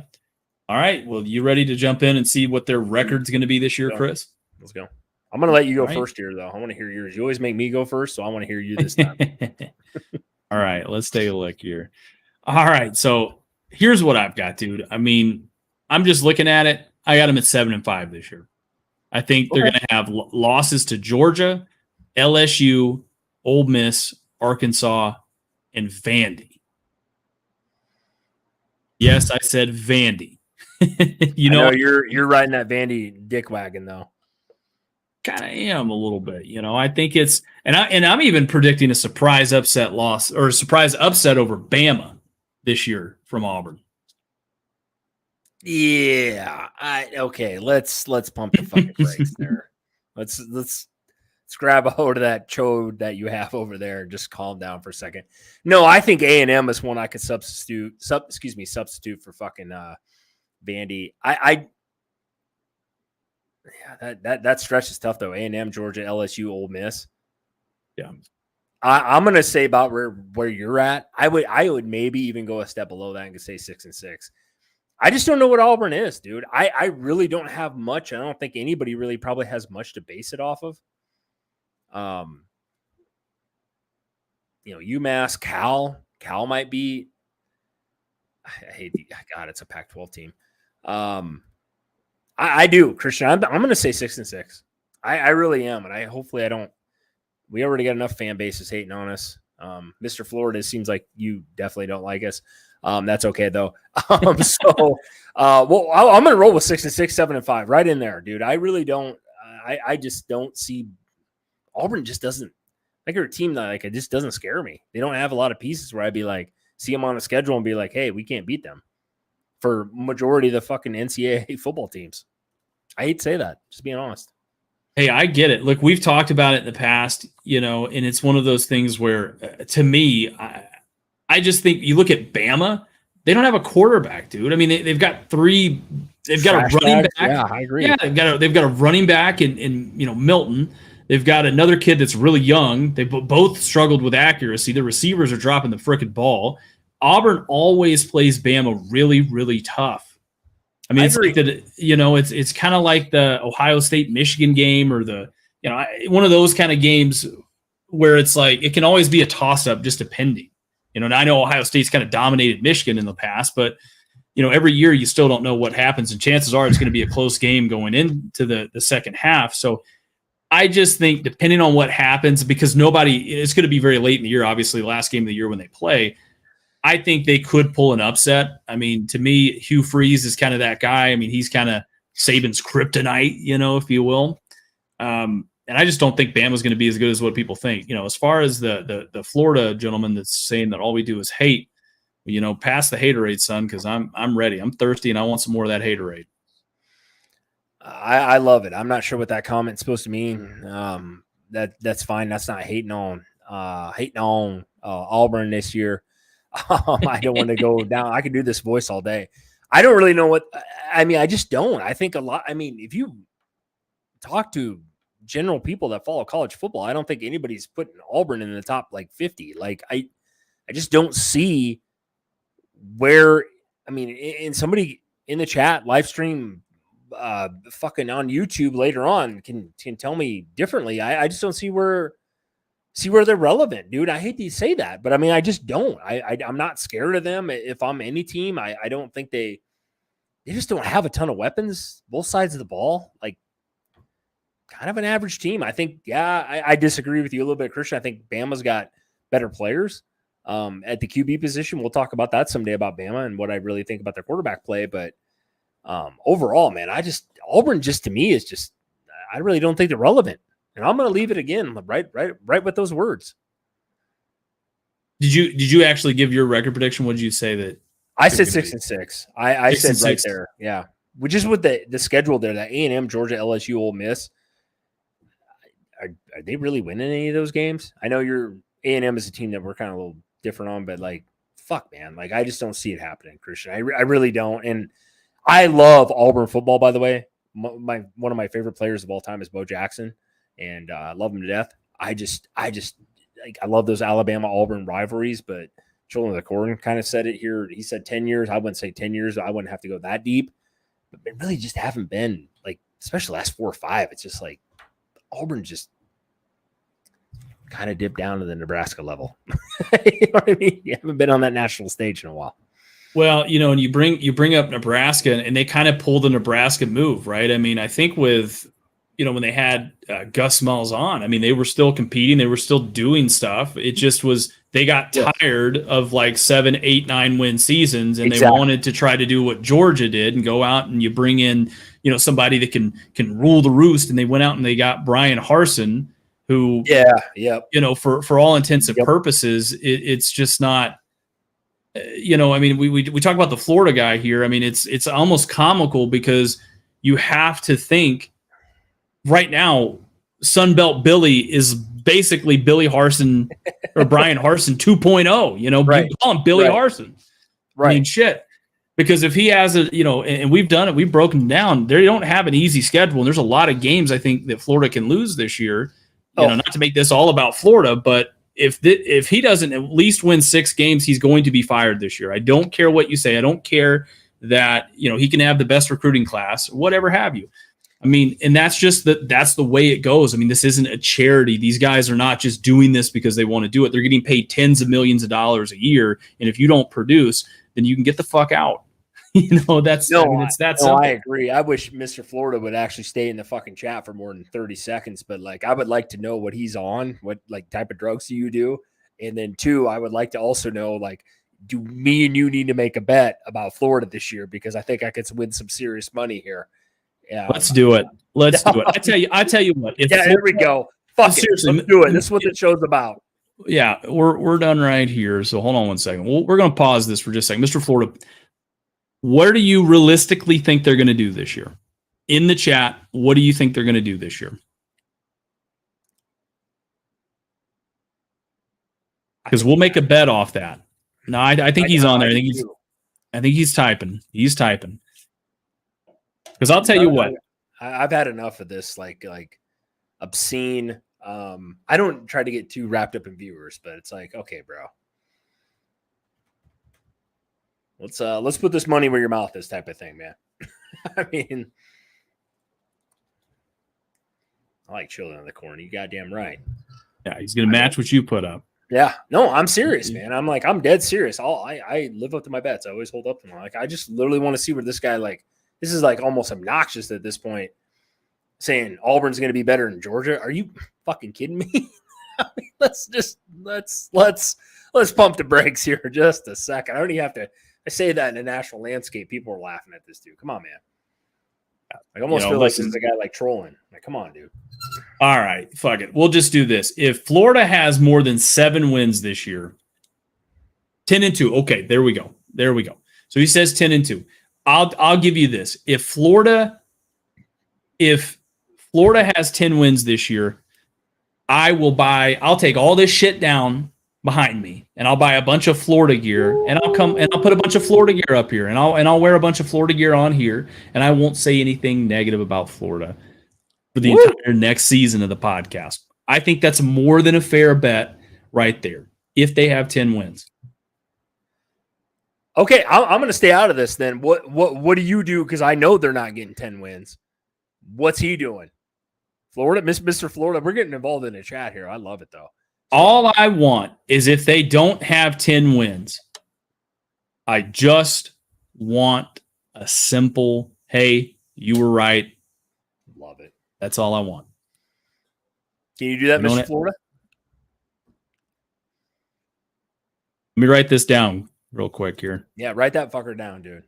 All right. Well, you ready to jump in and see what their record's going to be this year, Chris? Let's go. I'm going to let you go first here, though. I want to hear yours. You always make me go first, so I want to hear you this time. All right, let's take a look here. All right, so here's what I've got, dude. I'm just looking at it. I got them at 7-5 this year. I think they're going to have losses to Georgia, LSU, Ole Miss, Arkansas, and Vandy. Yes, I said Vandy. I know you're riding that Vandy dick wagon though. Kind of am a little bit. I think it's and I'm even predicting a surprise upset loss or a surprise upset over Bama this year from Auburn. Yeah. Okay. Let's pump the fucking brakes there. Let's grab a hold of that chode that you have over there and just calm down for a second. No, I think A&M is one I could substitute for fucking Vandy. Yeah, that stretch is tough though. A&M, Georgia, LSU, Ole Miss. Yeah. I'm gonna say about where you're at. I would maybe even go a step below that and say 6-6. I just don't know what Auburn is, dude. I really don't have much. I don't think anybody really probably has much to base it off of. UMass, Cal might be. I hate God. It's a Pac-12 team. I do, Christian. I'm going to say 6-6. I really am, and hopefully I don't. We already got enough fan bases hating on us. Mr. Florida seems like you definitely don't like us. That's okay though. I'm going to roll with 6-6, 7-5, right in there, dude. I really don't. I just don't see. Auburn just doesn't. Like a team that it just doesn't scare me. They don't have a lot of pieces where I'd be like, see them on the schedule and be like, hey, we can't beat them. For majority of the fucking NCAA football teams. I hate to say that, just being honest. Hey, I get it. Look, we've talked about it in the past, and it's one of those things where, to me, I just think you look at Bama, they don't have a quarterback, dude. I mean, they've got three. They've got a running back. Yeah, I agree. Yeah, they've got a running back in Milton. They've got another kid that's really young. They both struggled with accuracy. The receivers are dropping the frickin' ball. Auburn always plays Bama really, really tough. I mean, it's like that. It's kind of like the Ohio State Michigan game or one of those kind of games where it's like it can always be a toss up, just depending. And I know Ohio State's kind of dominated Michigan in the past, but every year you still don't know what happens, and chances are it's going to be a close game going into the second half. So I just think depending on what happens, because it's going to be very late in the year, obviously, last game of the year when they play. I think they could pull an upset. I mean, to me, Hugh Freeze is kind of that guy. I mean, he's kind of Saban's kryptonite, if you will. And I just don't think Bama's going to be as good as what people think. As far as the Florida gentleman that's saying that all we do is hate, pass the haterade, son, because I'm ready. I'm thirsty and I want some more of that haterade. I love it. I'm not sure what that comment's supposed to mean. That's fine. That's not hating on Auburn this year. I don't want to go down. I could do this voice all day. I don't really know what. I mean, I just don't. I think a lot. I mean, if you talk to general people that follow college football, I don't think anybody's putting Auburn in the top 50. I just don't see where. I mean, in somebody in the chat live stream, fucking on YouTube later on can tell me differently. I just don't see where they're relevant, dude. I hate to say that, but I mean, I just don't. I'm not scared of them. If I'm any team, I don't think they just don't have a ton of weapons, both sides of the ball. Kind of an average team. I think, I disagree with you a little bit, Christian. I think Bama's got better players at the QB position. We'll talk about that someday about Bama and what I really think about their quarterback play. But overall, man, Auburn just to me is just, I really don't think they're relevant. And I'm going to leave it again, right with those words. Did you actually give your record prediction? What did you say that? I said 6-6. I said 6-6. right there. Yeah. Which is with the schedule there, that A&M, Georgia, LSU, Ole Miss. Are they really winning any of those games? I know your A&M is a team that we're kind of a little different on, but fuck, man. I just don't see it happening, Christian. I really don't. And I love Auburn football, by the way. One of my favorite players of all time is Bo Jackson. And I love him to death. I love those Alabama-Auburn rivalries, but Children of the Corn kind of said it here. He said 10 years. I wouldn't say 10 years. I wouldn't have to go that deep. But it really just haven't been, especially the last 4 or 5. It's just Auburn just kind of dipped down to the Nebraska level. You know what I mean? You haven't been on that national stage in a while. Well, and you bring up Nebraska, and they kind of pulled the Nebraska move, right? I mean, I think with when they had Gus Malzahn, I mean, they were still competing. They were still doing stuff. It just was, they got tired of like 7, 8, 9 win seasons, and they wanted to try to do what Georgia did and go out and you bring in, somebody that can rule the roost. And they went out and they got Brian Harsin, who, for all intents and purposes, it's just not, I mean, we talk about the Florida guy here. I mean, it's almost comical because you have to think right now, Sunbelt Billy is basically Billy Harsin or Brian Harsin 2.0. You call him Billy Harsin. Right. I mean, shit. Because if he has and we've done it, we've broken down. They don't have an easy schedule, and there's a lot of games I think that Florida can lose this year. Not to make this all about Florida, but if he doesn't at least win 6 games, he's going to be fired this year. I don't care what you say. I don't care that he can have the best recruiting class, whatever have you. I mean, and that's the way it goes. I mean, this isn't a charity. These guys are not just doing this because they want to do it. They're getting paid tens of millions of dollars a year. And if you don't produce, then you can get the fuck out. It's that simple. I agree. I wish Mr. Florida would actually stay in the fucking chat for more than 30 seconds. But like, I would like to know what he's on, what like type of drugs do you do? And then 2, I would like to also know, like, do me and you need to make a bet about Florida this year? Because I think I could win some serious money here. Yeah, let's do it. Let's do it. I tell you what. Here we go. Fuck it. Let's do it. This is what the show's about. Yeah, we're done right here. So hold on one second. We're going to pause this for just a second. Mr. Florida, what do you realistically think they're going to do this year? In the chat, what do you think they're going to do this year? Because we'll make a bet off that. No, I think he's on there. I think he's typing. He's typing. Because I'll tell you what, I've had enough of this, like obscene. I don't try to get too wrapped up in viewers, but it's like, okay, bro, let's put this money where your mouth is, type of thing, man. I mean, I like chilling in the corner. You goddamn right. Yeah, he's gonna match what you put up. Yeah, no, I'm serious, man. I'm dead serious. I live up to my bets. I always hold up to them. Like, I just literally want to see where this guy like. This is like almost obnoxious at this point, saying Auburn's going to be better than Georgia. Are you fucking kidding me? I mean, let's pump the brakes here just a second. I don't even have to. I say that in a national landscape. People are laughing at this dude. Come on, man. I almost feel like this is a guy like trolling. Like, come on, dude. All right, fuck it. We'll just do this. If Florida has more than 7 wins this year, 10-2. Okay, there we go. So he says 10-2. I'll give you this. If Florida has 10 wins this year, I'll take all this shit down behind me and I'll buy a bunch of Florida gear and I'll put a bunch of Florida gear up here and I'll wear a bunch of Florida gear on here and I won't say anything negative about Florida for the entire next season of the podcast. I think that's more than a fair bet right there if they have 10 wins. Okay, I'm going to stay out of this then. What do you do? Because I know they're not getting 10 wins. What's he doing? Florida, Mr. Florida. We're getting involved in the chat here. I love it, though. All I want is if they don't have 10 wins, I just want a simple, hey, you were right. Love it. That's all I want. Can you do that, Mr. Florida? Let me write this down real quick here. Yeah, write that fucker down, dude.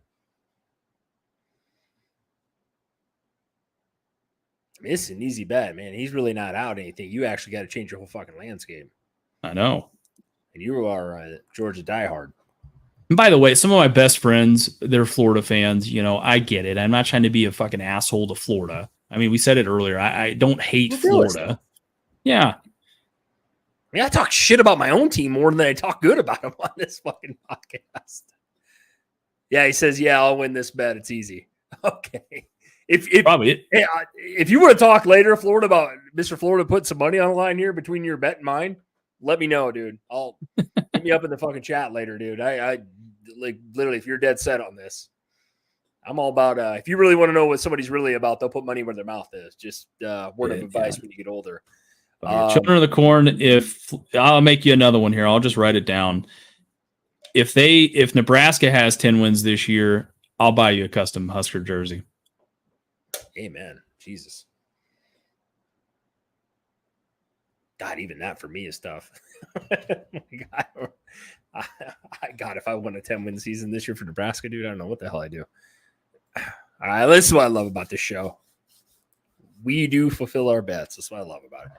I mean, it's an easy bet, man. He's really not out anything. You actually got to change your whole fucking landscape. I know. And you are a Georgia diehard. And by the way, some of my best friends, they're Florida fans. You know, I get it. I'm not trying to be a fucking asshole to Florida. I mean, we said it earlier. I don't hate Florida. Yeah. I mean, I talk shit about my own team more than I talk good about them on this fucking podcast. Yeah, he says, yeah, I'll win this bet. It's easy. Okay. If you want to talk later, Florida, about Mr. Florida put some money on the line here between your bet and mine, let me know, dude. I'll hit me up in the fucking chat later, dude. I like literally, if you're dead set on this, I'm all about if you really want to know what somebody's really about, they'll put money where their mouth is. Just word of advice when you get older. Children of the Corn, if I'll make you another one here, I'll just write it down. If Nebraska has 10 wins this year, I'll buy you a custom Husker jersey. Amen. Jesus. God, even that for me is tough. God, if I won a 10-win season this year for Nebraska, dude, I don't know what the hell I do. All right, this is what I love about this show. We do fulfill our bets. That's what I love about it.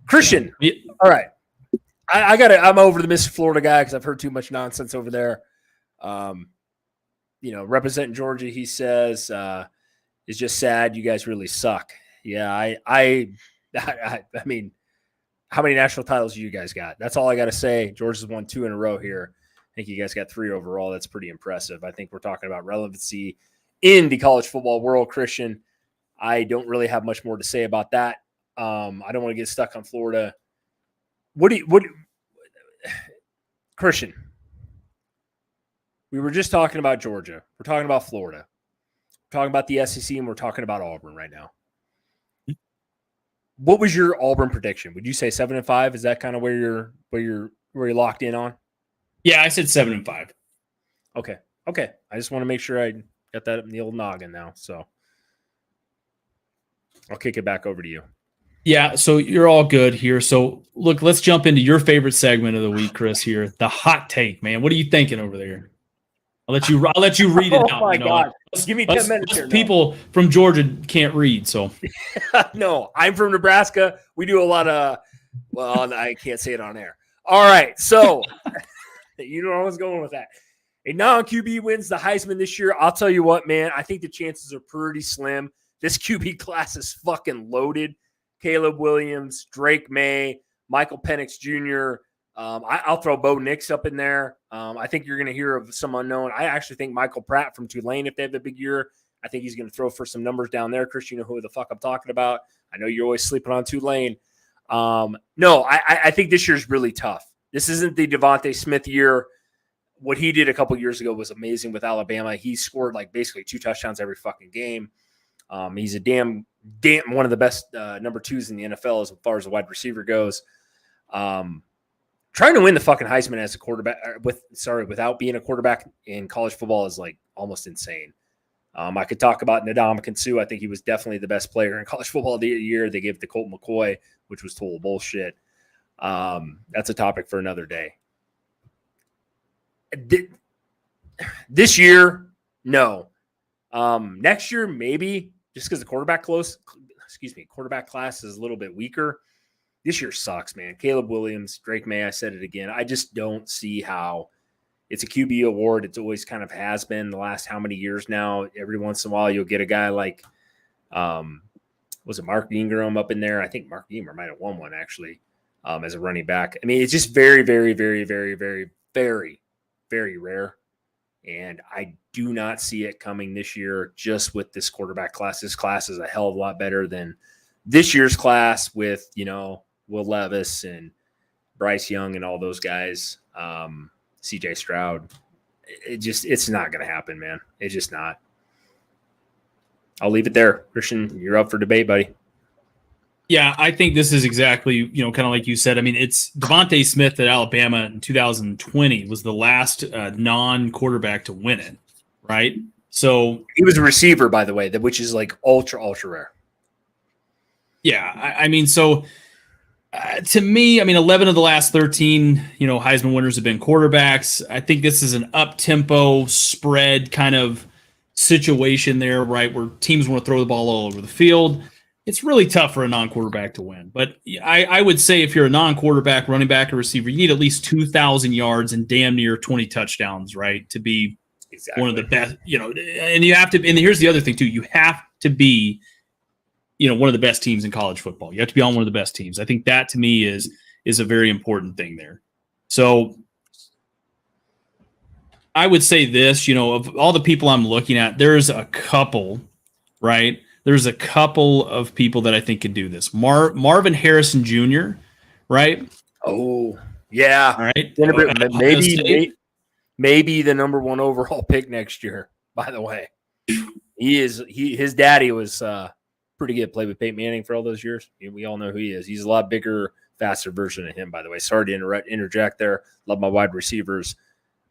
Christian, all right. I'm over the Miss Florida guy because I've heard too much nonsense over there. Representing Georgia, he says, is just sad. You guys really suck. Yeah, I mean, how many national titles do you guys got? That's all I got to say. Georgia's won 2 in a row here. I think you guys got 3 overall. That's pretty impressive. I think we're talking about relevancy in the college football world, Christian. I don't really have much more to say about that. I don't want to get stuck on Florida. Christian, we were just talking about Georgia. We're talking about Florida. We're talking about the SEC, and we're talking about Auburn right now. What was your Auburn prediction? Would you say 7-5? Is that kind of where you're locked in on? Yeah, I said 7-5. Okay. I just want to make sure I got that in the old noggin now. So I'll kick it back over to you. Yeah, so you're all good here. So look, let's jump into your favorite segment of the week, Chris. Here, the hot take, man. What are you thinking over there? I'll let you read it out. Oh my God! Give me 10 minutes here. People from Georgia can't read, so no, I'm from Nebraska. We do a lot of. Well, I can't say it on air. All right, so you know where I was going with that. A non-QB wins the Heisman this year. I'll tell you what, man. I think the chances are pretty slim. This QB class is fucking loaded. Caleb Williams, Drake May, Michael Penix Jr. I'll throw Bo Nix up in there. I think you're going to hear of some unknown. I actually think Michael Pratt from Tulane, if they have a big year, I think he's going to throw for some numbers down there. Chris, you know who the fuck I'm talking about. I know you're always sleeping on Tulane. No, I think this year's really tough. This isn't the Devontae Smith year. What he did a couple years ago was amazing with Alabama. He scored like basically 2 touchdowns every fucking game. He's a damn one of the best number 2s in the NFL as far as a wide receiver goes. Trying to win the fucking Heisman as a quarterback without being a quarterback in college football is like almost insane. I could talk about Ndamukong Suh. I think he was definitely the best player in college football the year. They gave it to Colt McCoy, which was total bullshit. That's a topic for another day. This year, no. Next year, maybe, just because the quarterback class is a little bit weaker. This year sucks, man. Caleb Williams, Drake May, I said it again. I just don't see how it's a QB award. It's always kind of has been the last how many years now. Every once in a while, you'll get a guy like, was it Mark Ingram up in there? I think Mark Ingram might have won one, actually, as a running back. I mean, it's just very, very, very, very, very, very, very rare. And I do not see it coming this year just with this quarterback class. This class is a hell of a lot better than this year's class with, Will Levis and Bryce Young and all those guys, CJ Stroud. It's not going to happen, man. It's just not. I'll leave it there. Christian, you're up for debate, buddy. Yeah, I think this is exactly, kind of like you said. I mean, it's Devontae Smith at Alabama in 2020 was the last non-quarterback to win it, right? So he was a receiver, by the way, which is like ultra, ultra rare. Yeah, I mean, so to me, 11 of the last 13, Heisman winners have been quarterbacks. I think this is an up-tempo spread kind of situation there, right, where teams want to throw the ball all over the field. It's really tough for a non-quarterback to win. But I would say if you're a non-quarterback, running back, or receiver, you need at least 2,000 yards and damn near 20 touchdowns, right, to be one of the best, and you have to – and here's the other thing, too. You have to be – one of the best teams in college football. You have to be on one of the best teams. I think that to me is a very important thing there. So I would say this, of all the people I'm looking at, there's a couple, right? There's a couple of people that I think could do this. Marvin Harrison Jr., right? Oh, yeah. All right. Maybe the number 1 overall pick next year, by the way. His daddy was pretty good, played with Peyton Manning for all those years. We all know who he is. He's a lot bigger, faster version of him, by the way. Sorry to interject there. Love my wide receivers.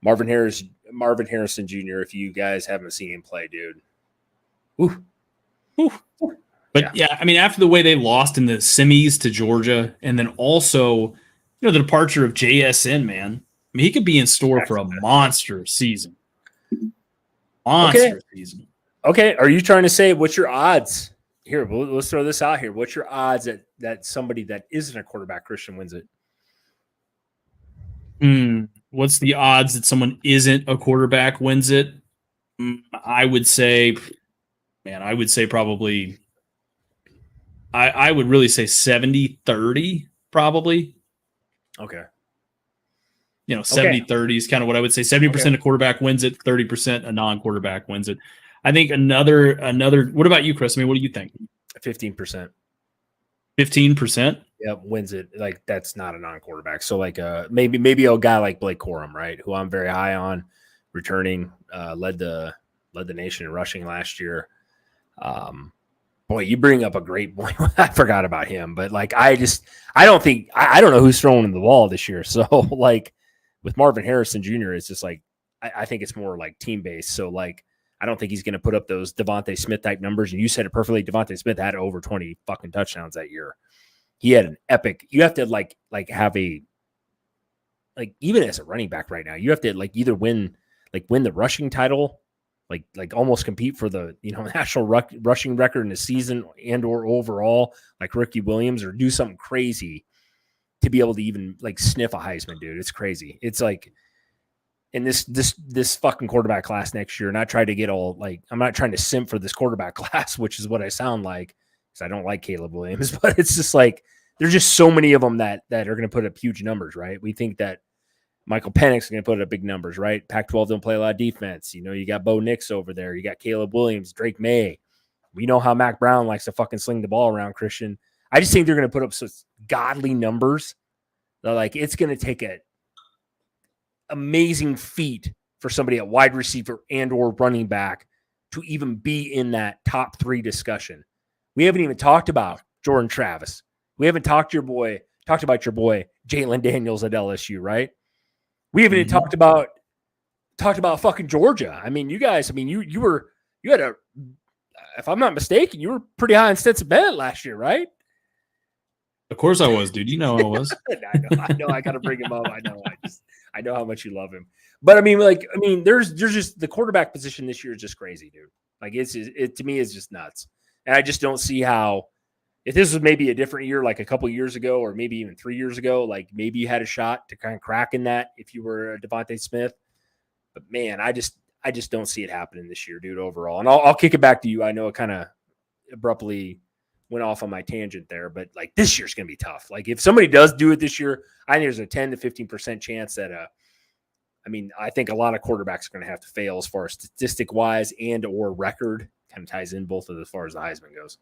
Marvin Harrison Jr., if you guys haven't seen him play, dude. Ooh. But yeah, I mean, after the way they lost in the semis to Georgia, and then also, the departure of JSN, man. I mean, he could be in store for a monster season. Monster season. Okay. Are you trying to say what's your odds? Here, let's throw this out here. What's your odds that somebody that isn't a quarterback, Christian, wins it? What's the odds that someone isn't a quarterback wins it? I would say probably, I would really say 70-30 probably. Okay. 70-30 is kind of what I would say. 70% a quarterback wins it, 30% a non-quarterback wins it. I think another, what about you, Chris? I mean, what do you think? 15%. 15%? Yeah, wins it. Like, that's not a non-quarterback. So, like, maybe a guy like Blake Corum, right, who I'm very high on, returning, led the nation in rushing last year. Boy, you bring up a great point. I forgot about him, but like, I don't know who's throwing the ball this year. So, like, with Marvin Harrison Jr., it's just like, I think it's more like team based. So, like, I don't think he's going to put up those Devontae Smith type numbers. And you said it perfectly. Devontae Smith had over 20 fucking touchdowns that year. He had an epic. You have to like have a, like, even as a running back right now, you have to like either win the rushing title, like almost compete for the national rushing record in the season and or overall, like Ricky Williams, or do something crazy to be able to even like sniff a Heisman, dude. It's crazy. It's like, in this fucking quarterback class next year, and I try to get all like, I'm not trying to simp for this quarterback class, which is what I sound like, because I don't like Caleb Williams, but it's just like, there's just so many of them that are going to put up huge numbers, right? We think that Michael Penix is going to put up big numbers, right? Pac-12 don't play a lot of defense. You got Bo Nix over there. You got Caleb Williams, Drake May. We know how Mac Brown likes to fucking sling the ball around, Christian. I just think they're going to put up such godly numbers that, like, it's going to take a amazing feat for somebody at wide receiver and or running back to even be in that top 3 discussion. We haven't even talked about Jordan Travis. We haven't talked about your boy Jalen Daniels at LSU, right? We haven't even talked about fucking Georgia. I mean, you guys, you had a, if I'm not mistaken, you were pretty high on Stetson Bennett last year, right? Of course I was, dude. You know I was. I know. I got to bring him up. I know how much you love him. But there's just the quarterback position this year is just crazy, dude. Like, it to me is just nuts. And I just don't see how, if this was maybe a different year, like a couple years ago, or maybe even 3 years ago, like maybe you had a shot to kind of crack in that if you were a Devontae Smith. But man, I just don't see it happening this year, dude, overall. And I'll kick it back to you. I know it kind of abruptly went off on my tangent there, but like, this year's going to be tough. Like, if somebody does do it this year, I think there's a 10 to 15% chance that, I think a lot of quarterbacks are going to have to fail as far as statistic wise and or record. Kind of ties in both of as far as the Heisman goes.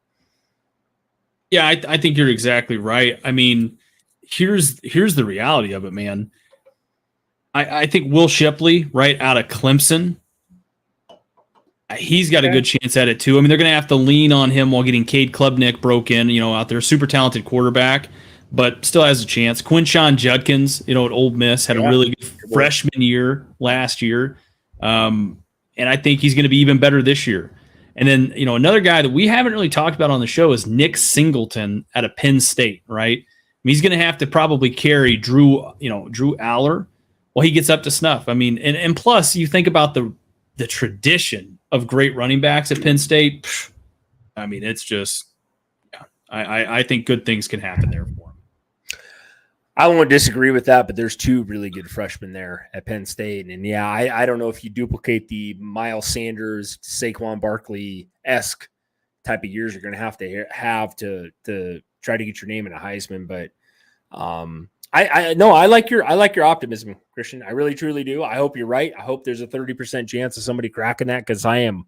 Yeah, I think you're exactly right. I mean, here's the reality of it, man. I think Will Shipley, right out of Clemson, he's got a good chance at it too. I mean, they're going to have to lean on him while getting Cade Klubnik broke in, out there, super talented quarterback, but still has a chance. Quinshon Judkins, at Ole Miss, had a really good freshman year last year. And I think he's going to be even better this year. And then, another guy that we haven't really talked about on the show is Nick Singleton out of Penn State, right? I mean, he's going to have to probably carry Drew Aller while he gets up to snuff. I mean, and plus you think about the tradition of great running backs at Penn State. I mean, it's just, I think good things can happen there for him. I won't disagree with that, but there's 2 really good freshmen there at Penn State. And yeah, I don't know if you duplicate the Miles Sanders, Saquon Barkley-esque type of years you're going to have to try to get your name in a Heisman. But I like your optimism, Christian. I really, truly do. I hope you're right. I hope there's a 30% chance of somebody cracking that, because I am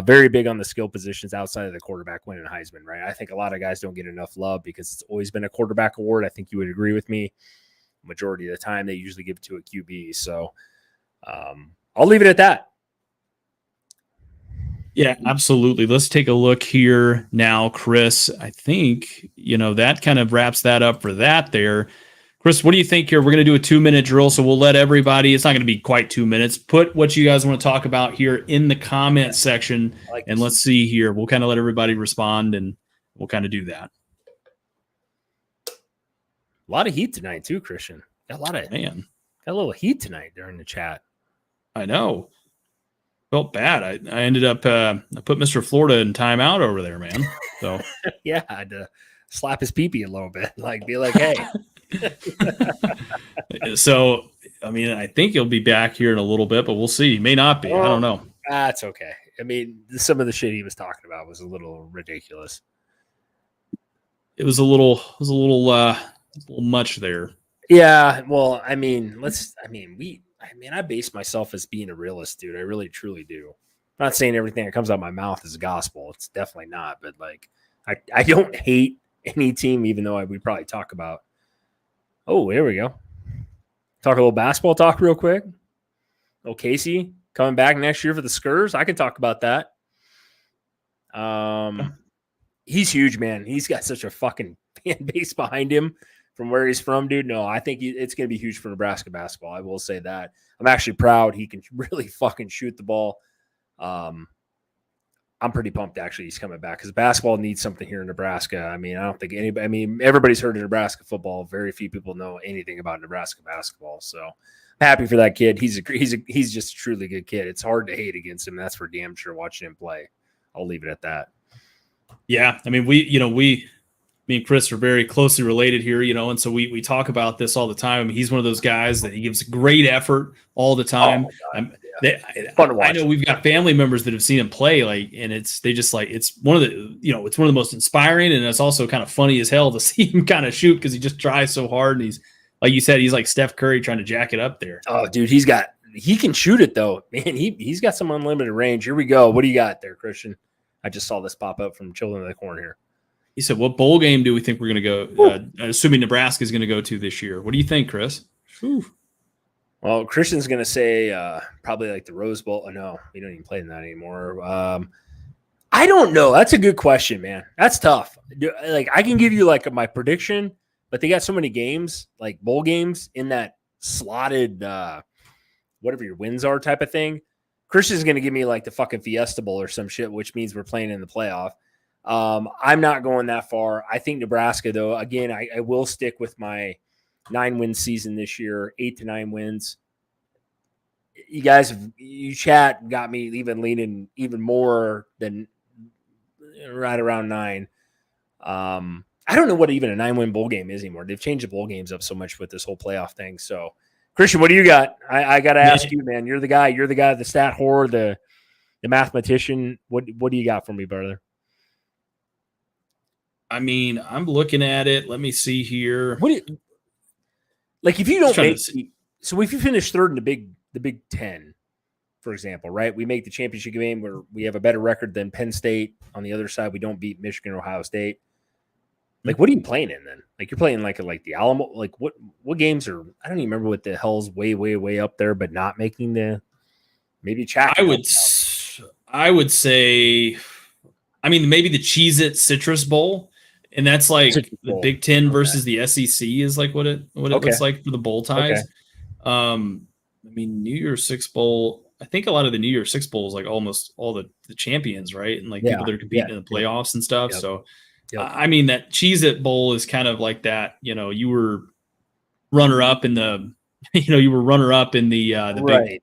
very big on the skill positions outside of the quarterback winning Heisman, right? I think a lot of guys don't get enough love because it's always been a quarterback award. I think you would agree with me. Majority of the time, they usually give it to a QB. So I'll leave it at that. Yeah, absolutely. Let's take a look here now, Chris. I think, that kind of wraps that up for that there. Chris, what do you think here? We're going to do a 2-minute drill, so we'll let everybody, it's not going to be quite 2 minutes. Put what you guys want to talk about here in the comment section, and let's see here. We'll kind of let everybody respond, and we'll kind of do that. A lot of heat tonight, too, Christian. Got a little heat tonight during the chat. I know. Felt bad. I ended up, I put Mr. Florida in timeout over there, man. So yeah, I had to slap his pee-pee a little bit, be like, hey. So, I mean, I think he'll be back here in a little bit, but we'll see. He may not be. I don't know. That's okay. I mean, some of the shit he was talking about was a little ridiculous. It was a little much there. Yeah. Well, I mean, I base myself as being a realist, dude. I really, truly do. I'm not saying everything that comes out of my mouth is gospel. It's definitely not. But I don't hate any team, even though we probably talk about. Oh, here we go. Talk a little basketball talk real quick. Oh, Casey coming back next year for the Skurs. I can talk about that. He's huge, man. He's got such a fucking fan base behind him from where he's from, dude. No, I think it's going to be huge for Nebraska basketball. I will say that. I'm actually proud he can really fucking shoot the ball. I'm pretty pumped, actually, he's coming back because basketball needs something here in Nebraska. I mean, I don't think anybody – I mean, everybody's heard of Nebraska football. Very few people know anything about Nebraska basketball. So I'm happy for that kid. He's just a truly good kid. It's hard to hate against him. That's for damn sure watching him play. I'll leave it at that. Yeah, I mean, me and Chris are very closely related here, and so we talk about this all the time. I mean, he's one of those guys that he gives great effort all the time. Fun to watch. I know we've got family members that have seen him play, and it's one of the most inspiring, and it's also kind of funny as hell to see him kind of shoot because he just tries so hard, and he's like you said, he's like Steph Curry trying to jack it up there. Oh, dude, he can shoot it though, man. He's got some unlimited range. Here we go. What do you got there, Christian? I just saw this pop up from Children of the Corn here. He said, what bowl game do we think we're going to go, assuming Nebraska is going to go to this year? What do you think, Chris? Whew. Well, Christian's going to say probably like the Rose Bowl. Oh, no, we don't even play in that anymore. I don't know. That's a good question, man. That's tough. I can give you my prediction, but they got so many games, like bowl games in that slotted whatever your wins are type of thing. Christian's going to give me the fucking Fiesta Bowl or some shit, which means we're playing in the playoff. I'm not going that far. I think Nebraska, though, again, I will stick with my 9-win season this year, 8 to 9 wins. You guys, you chat got me even leaning even more than right around 9. I don't know what even a 9-win bowl game is anymore. They've changed the bowl games up so much with this whole playoff thing. So, Christian, what do you got? I got to ask you, man. You're the guy, the stat whore, the mathematician. What do you got for me, brother? I mean, I'm looking at it. Let me see here. If you don't make so if you finish third in the Big 10, for example, right? We make the championship game where we have a better record than Penn State. On the other side, we don't beat Michigan or Ohio State. What are you playing in then? You're playing like the Alamo. What games are? I don't even remember what the hell's way, way, way up there, but not making the maybe chat. I would say, I mean, maybe the Cheez-It Citrus Bowl. And that's the Big 10 versus the SEC is what it looks like for the bowl ties. Okay. I mean, New Year's Six Bowl, I think a lot of the New Year's Six Bowls, almost all the champions, right? And people that are competing in the playoffs and stuff. Yep. So, I mean, that Cheez-It Bowl is kind of like that. You were runner up in the, the right. big,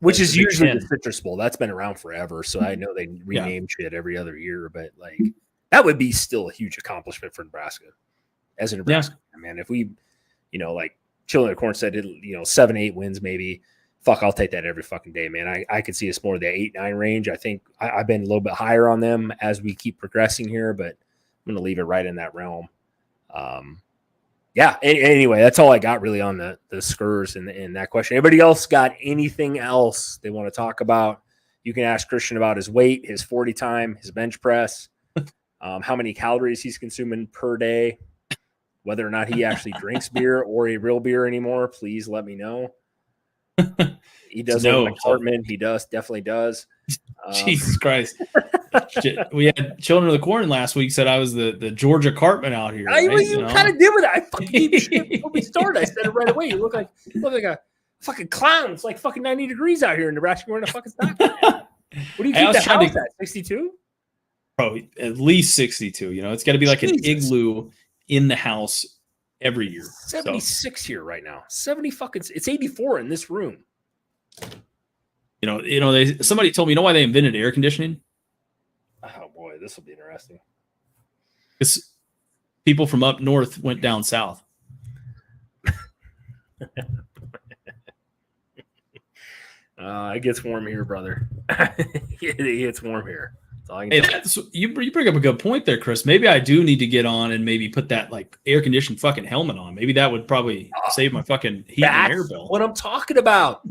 which is usually 10. The Citrus Bowl. That's been around forever. So I know they rename shit every other year, but that would be still a huge accomplishment for Nebraska as a Nebraska. Yeah. Man, if we, Children of the Corn said, 7, 8 wins, maybe. Fuck, I'll take that every fucking day, man. I could see us more the 8, 9 range. I think I've been a little bit higher on them as we keep progressing here, but I'm going to leave it right in that realm. Anyway, that's all I got really on the Skurs and that question. Anybody else got anything else they want to talk about? You can ask Christian about his weight, his 40 time, his bench press. How many calories he's consuming per day, whether or not he actually drinks beer or a real beer anymore, please let me know. He does live in an apartment. He definitely does. Jesus Christ. Shit, we had Children of the Corn last week. Said I was the Georgia Cartman out here. I, Right? you kind of did with it. I fucking gave you shit before we started. I said it right away. You look like a fucking clown. It's like fucking 90 degrees out here in Nebraska. Wearing a fucking stock. What do you keep the house at? 62? Probably at least 62. You know, it's got to be like an igloo in the house every year. 76 here right now. 70 fucking. It's 84 in this room. You know. Somebody told me. You know why they invented air conditioning? Oh boy, this will be interesting. Because people from up north went down south. It gets warm here, brother. It gets warm here. You bring up a good point there, Chris. Maybe I do need to get on and maybe put that like air conditioned fucking helmet on. Maybe that would probably save my fucking heat and air bill. What I'm talking about.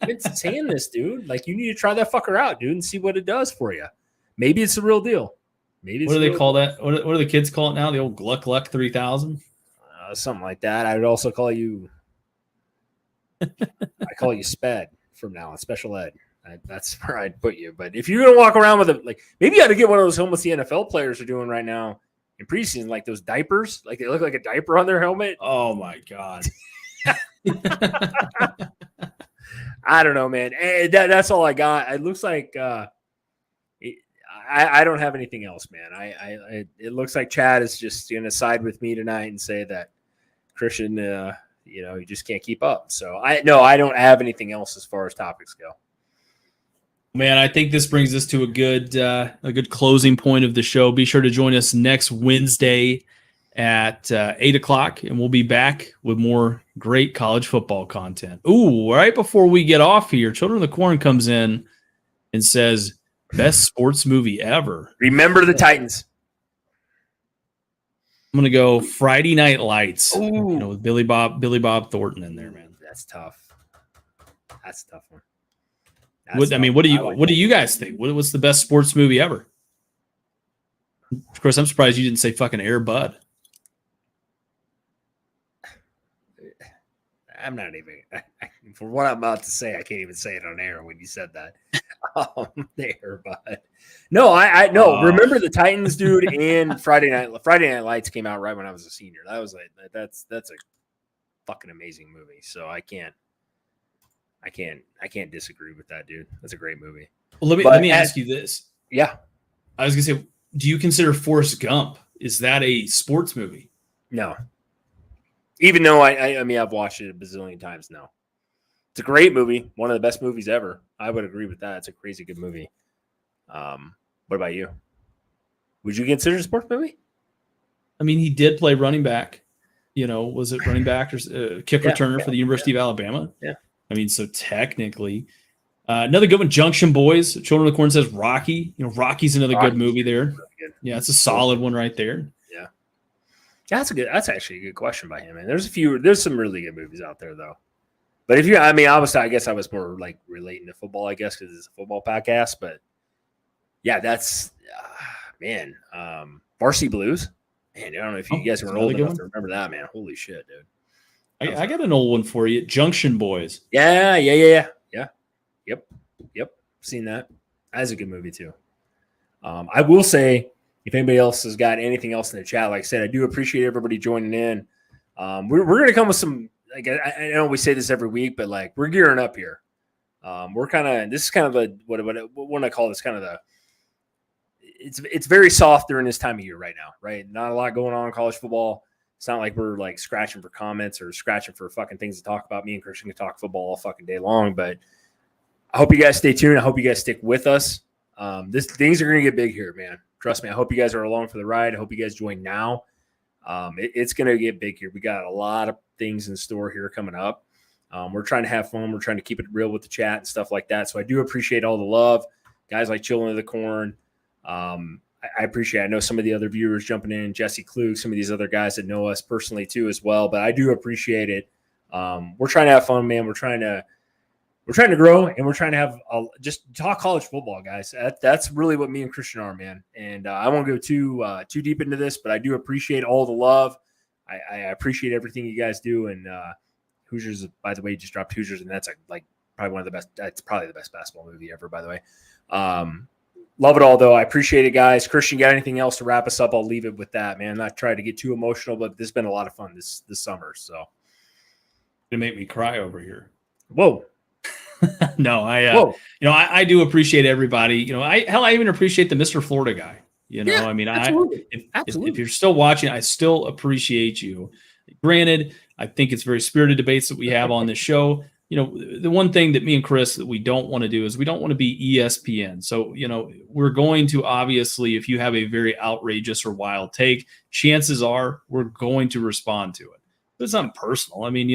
It's saying this, dude. Like you need to try that fucker out, dude, and see what it does for you. Maybe it's the real deal. Maybe it's what do they call that? What do the kids call it now? The old Gluck Gluck 3000? Something like that. I would also call you. I call you SPED from now on, special ed. That's where I'd put you. But if you're gonna walk around with like maybe you got to get one of those helmets the NFL players are doing right now in preseason, like those diapers, like they look like a diaper on their helmet. Oh my god. I don't know, man. That's all I got. It looks like I don't have anything else, man. It looks like Chad is just gonna side with me tonight and say that Christian, you just can't keep up. So I don't have anything else as far as topics go. Man, I think this brings us to a good closing point of the show. Be sure to join us next Wednesday at 8:00, and we'll be back with more great college football content. Ooh, right before we get off here, Children of the Corn comes in and says, best sports movie ever. Remember the Titans. I'm gonna go Friday Night Lights. With Billy Bob Thornton in there, man. That's tough. That's a tough one. What do you guys think? What's the best sports movie ever? Of course, I'm surprised you didn't say fucking Air Bud. I'm not even for what I'm about to say. I can't even say it on air when you said that. There, Bud. No, I no. Remember the Titans, dude, and Friday Night Lights came out right when I was a senior. That was like that's a fucking amazing movie. So I can't disagree with that, dude. That's a great movie. Well, let me ask you this. Yeah, I was gonna say, do you consider Forrest Gump? Is that a sports movie? No. Even though I mean I've watched it a bazillion times now. It's a great movie, one of the best movies ever. I would agree with that. It's a crazy good movie. What about you? Would you consider it a sports movie? I mean, he did play running back. Was it running back or kick returner for the University of Alabama? Yeah. I mean, so technically, another good one, Junction Boys. Children of the Corn says Rocky. Rocky's another good movie there. Really good. Yeah, it's a solid one right there. Yeah, that's actually a good question by him. Man, there's some really good movies out there though. But obviously, I guess I was more like relating to football, I guess, because it's a football podcast. But yeah, that's Varsity Blues. Man, I don't know if you guys were old enough to remember that, man. Holy shit, dude. I got an old one for you. Junction Boys. Yeah. Yep. Seen that. That is a good movie too. I will say, if anybody else has got anything else in the chat, like I said, I do appreciate everybody joining in. We're going to come with some, like, I know we say this every week, but like we're gearing up here. This is kind of a, what I call this kind of it's very soft during this time of year right now, right? Not a lot going on in college football. It's not like we're like scratching for comments or scratching for fucking things to talk about. Me and Christian can talk football all fucking day long, but I hope you guys stay tuned. I hope you guys stick with us. Things are going to get big here, man. Trust me. I hope you guys are along for the ride. I hope you guys join now. It's going to get big here. We got a lot of things in store here coming up. We're trying to have fun. We're trying to keep it real with the chat and stuff like that. So I do appreciate all the love. Guys like Children of the Corn. I appreciate it. I know some of the other viewers jumping in, Jesse Klug, some of these other guys that know us personally too as well, but I do appreciate it. We're trying to have fun, man. We're trying to grow, and we're trying to have just talk college football, guys. That's really what me and Christian are, man. And I won't go too deep into this, but I do appreciate all the love. I appreciate everything you guys do. And Hoosiers, by the way, just dropped Hoosiers, and that's probably one of the best. That's probably the best basketball movie ever, by the way. Love it all, though. I appreciate it, guys. Christian, got anything else to wrap us up? I'll leave it with that, man. Not trying to get too emotional, but this has been a lot of fun this summer. So It made me cry over here. Whoa. No, I do appreciate everybody. I even appreciate the Mr. Florida guy. Absolutely. If you're still watching, I still appreciate you. Granted, I think it's very spirited debates that we have on this show. The one thing that me and Chris that we don't want to do is we don't want to be ESPN. So, we're going to obviously, if you have a very outrageous or wild take, chances are we're going to respond to it. But it's not personal. I mean,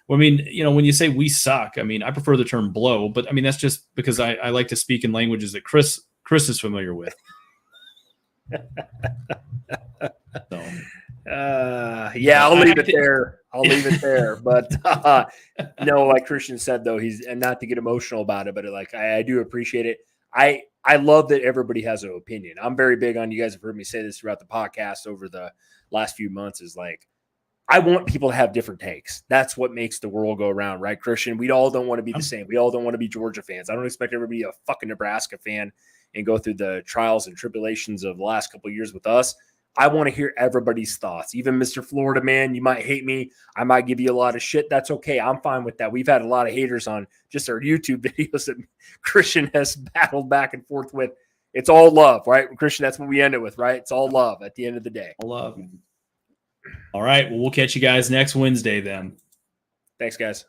when you say we suck, I mean, I prefer the term blow, but I mean, that's just because I like to speak in languages that Chris is familiar with. So. I'll leave it there. I'll leave it there. But no, like Christian said, though, and not to get emotional about it, but I do appreciate it. I love that everybody has an opinion. I'm very big on, you guys have heard me say this throughout the podcast over the last few months, is like, I want people to have different takes. That's what makes the world go around, right, Christian? We all don't want to be the same. We all don't want to be Georgia fans. I don't expect everybody to be a fucking Nebraska fan and go through the trials and tribulations of the last couple of years with us. I want to hear everybody's thoughts. Even Mr. Florida man, you might hate me. I might give you a lot of shit. That's okay. I'm fine with that. We've had a lot of haters on just our YouTube videos that Christian has battled back and forth with. It's all love, right? Christian, that's what we end it with, right? It's all love at the end of the day. All love. All right. Well, we'll catch you guys next Wednesday then. Thanks, guys.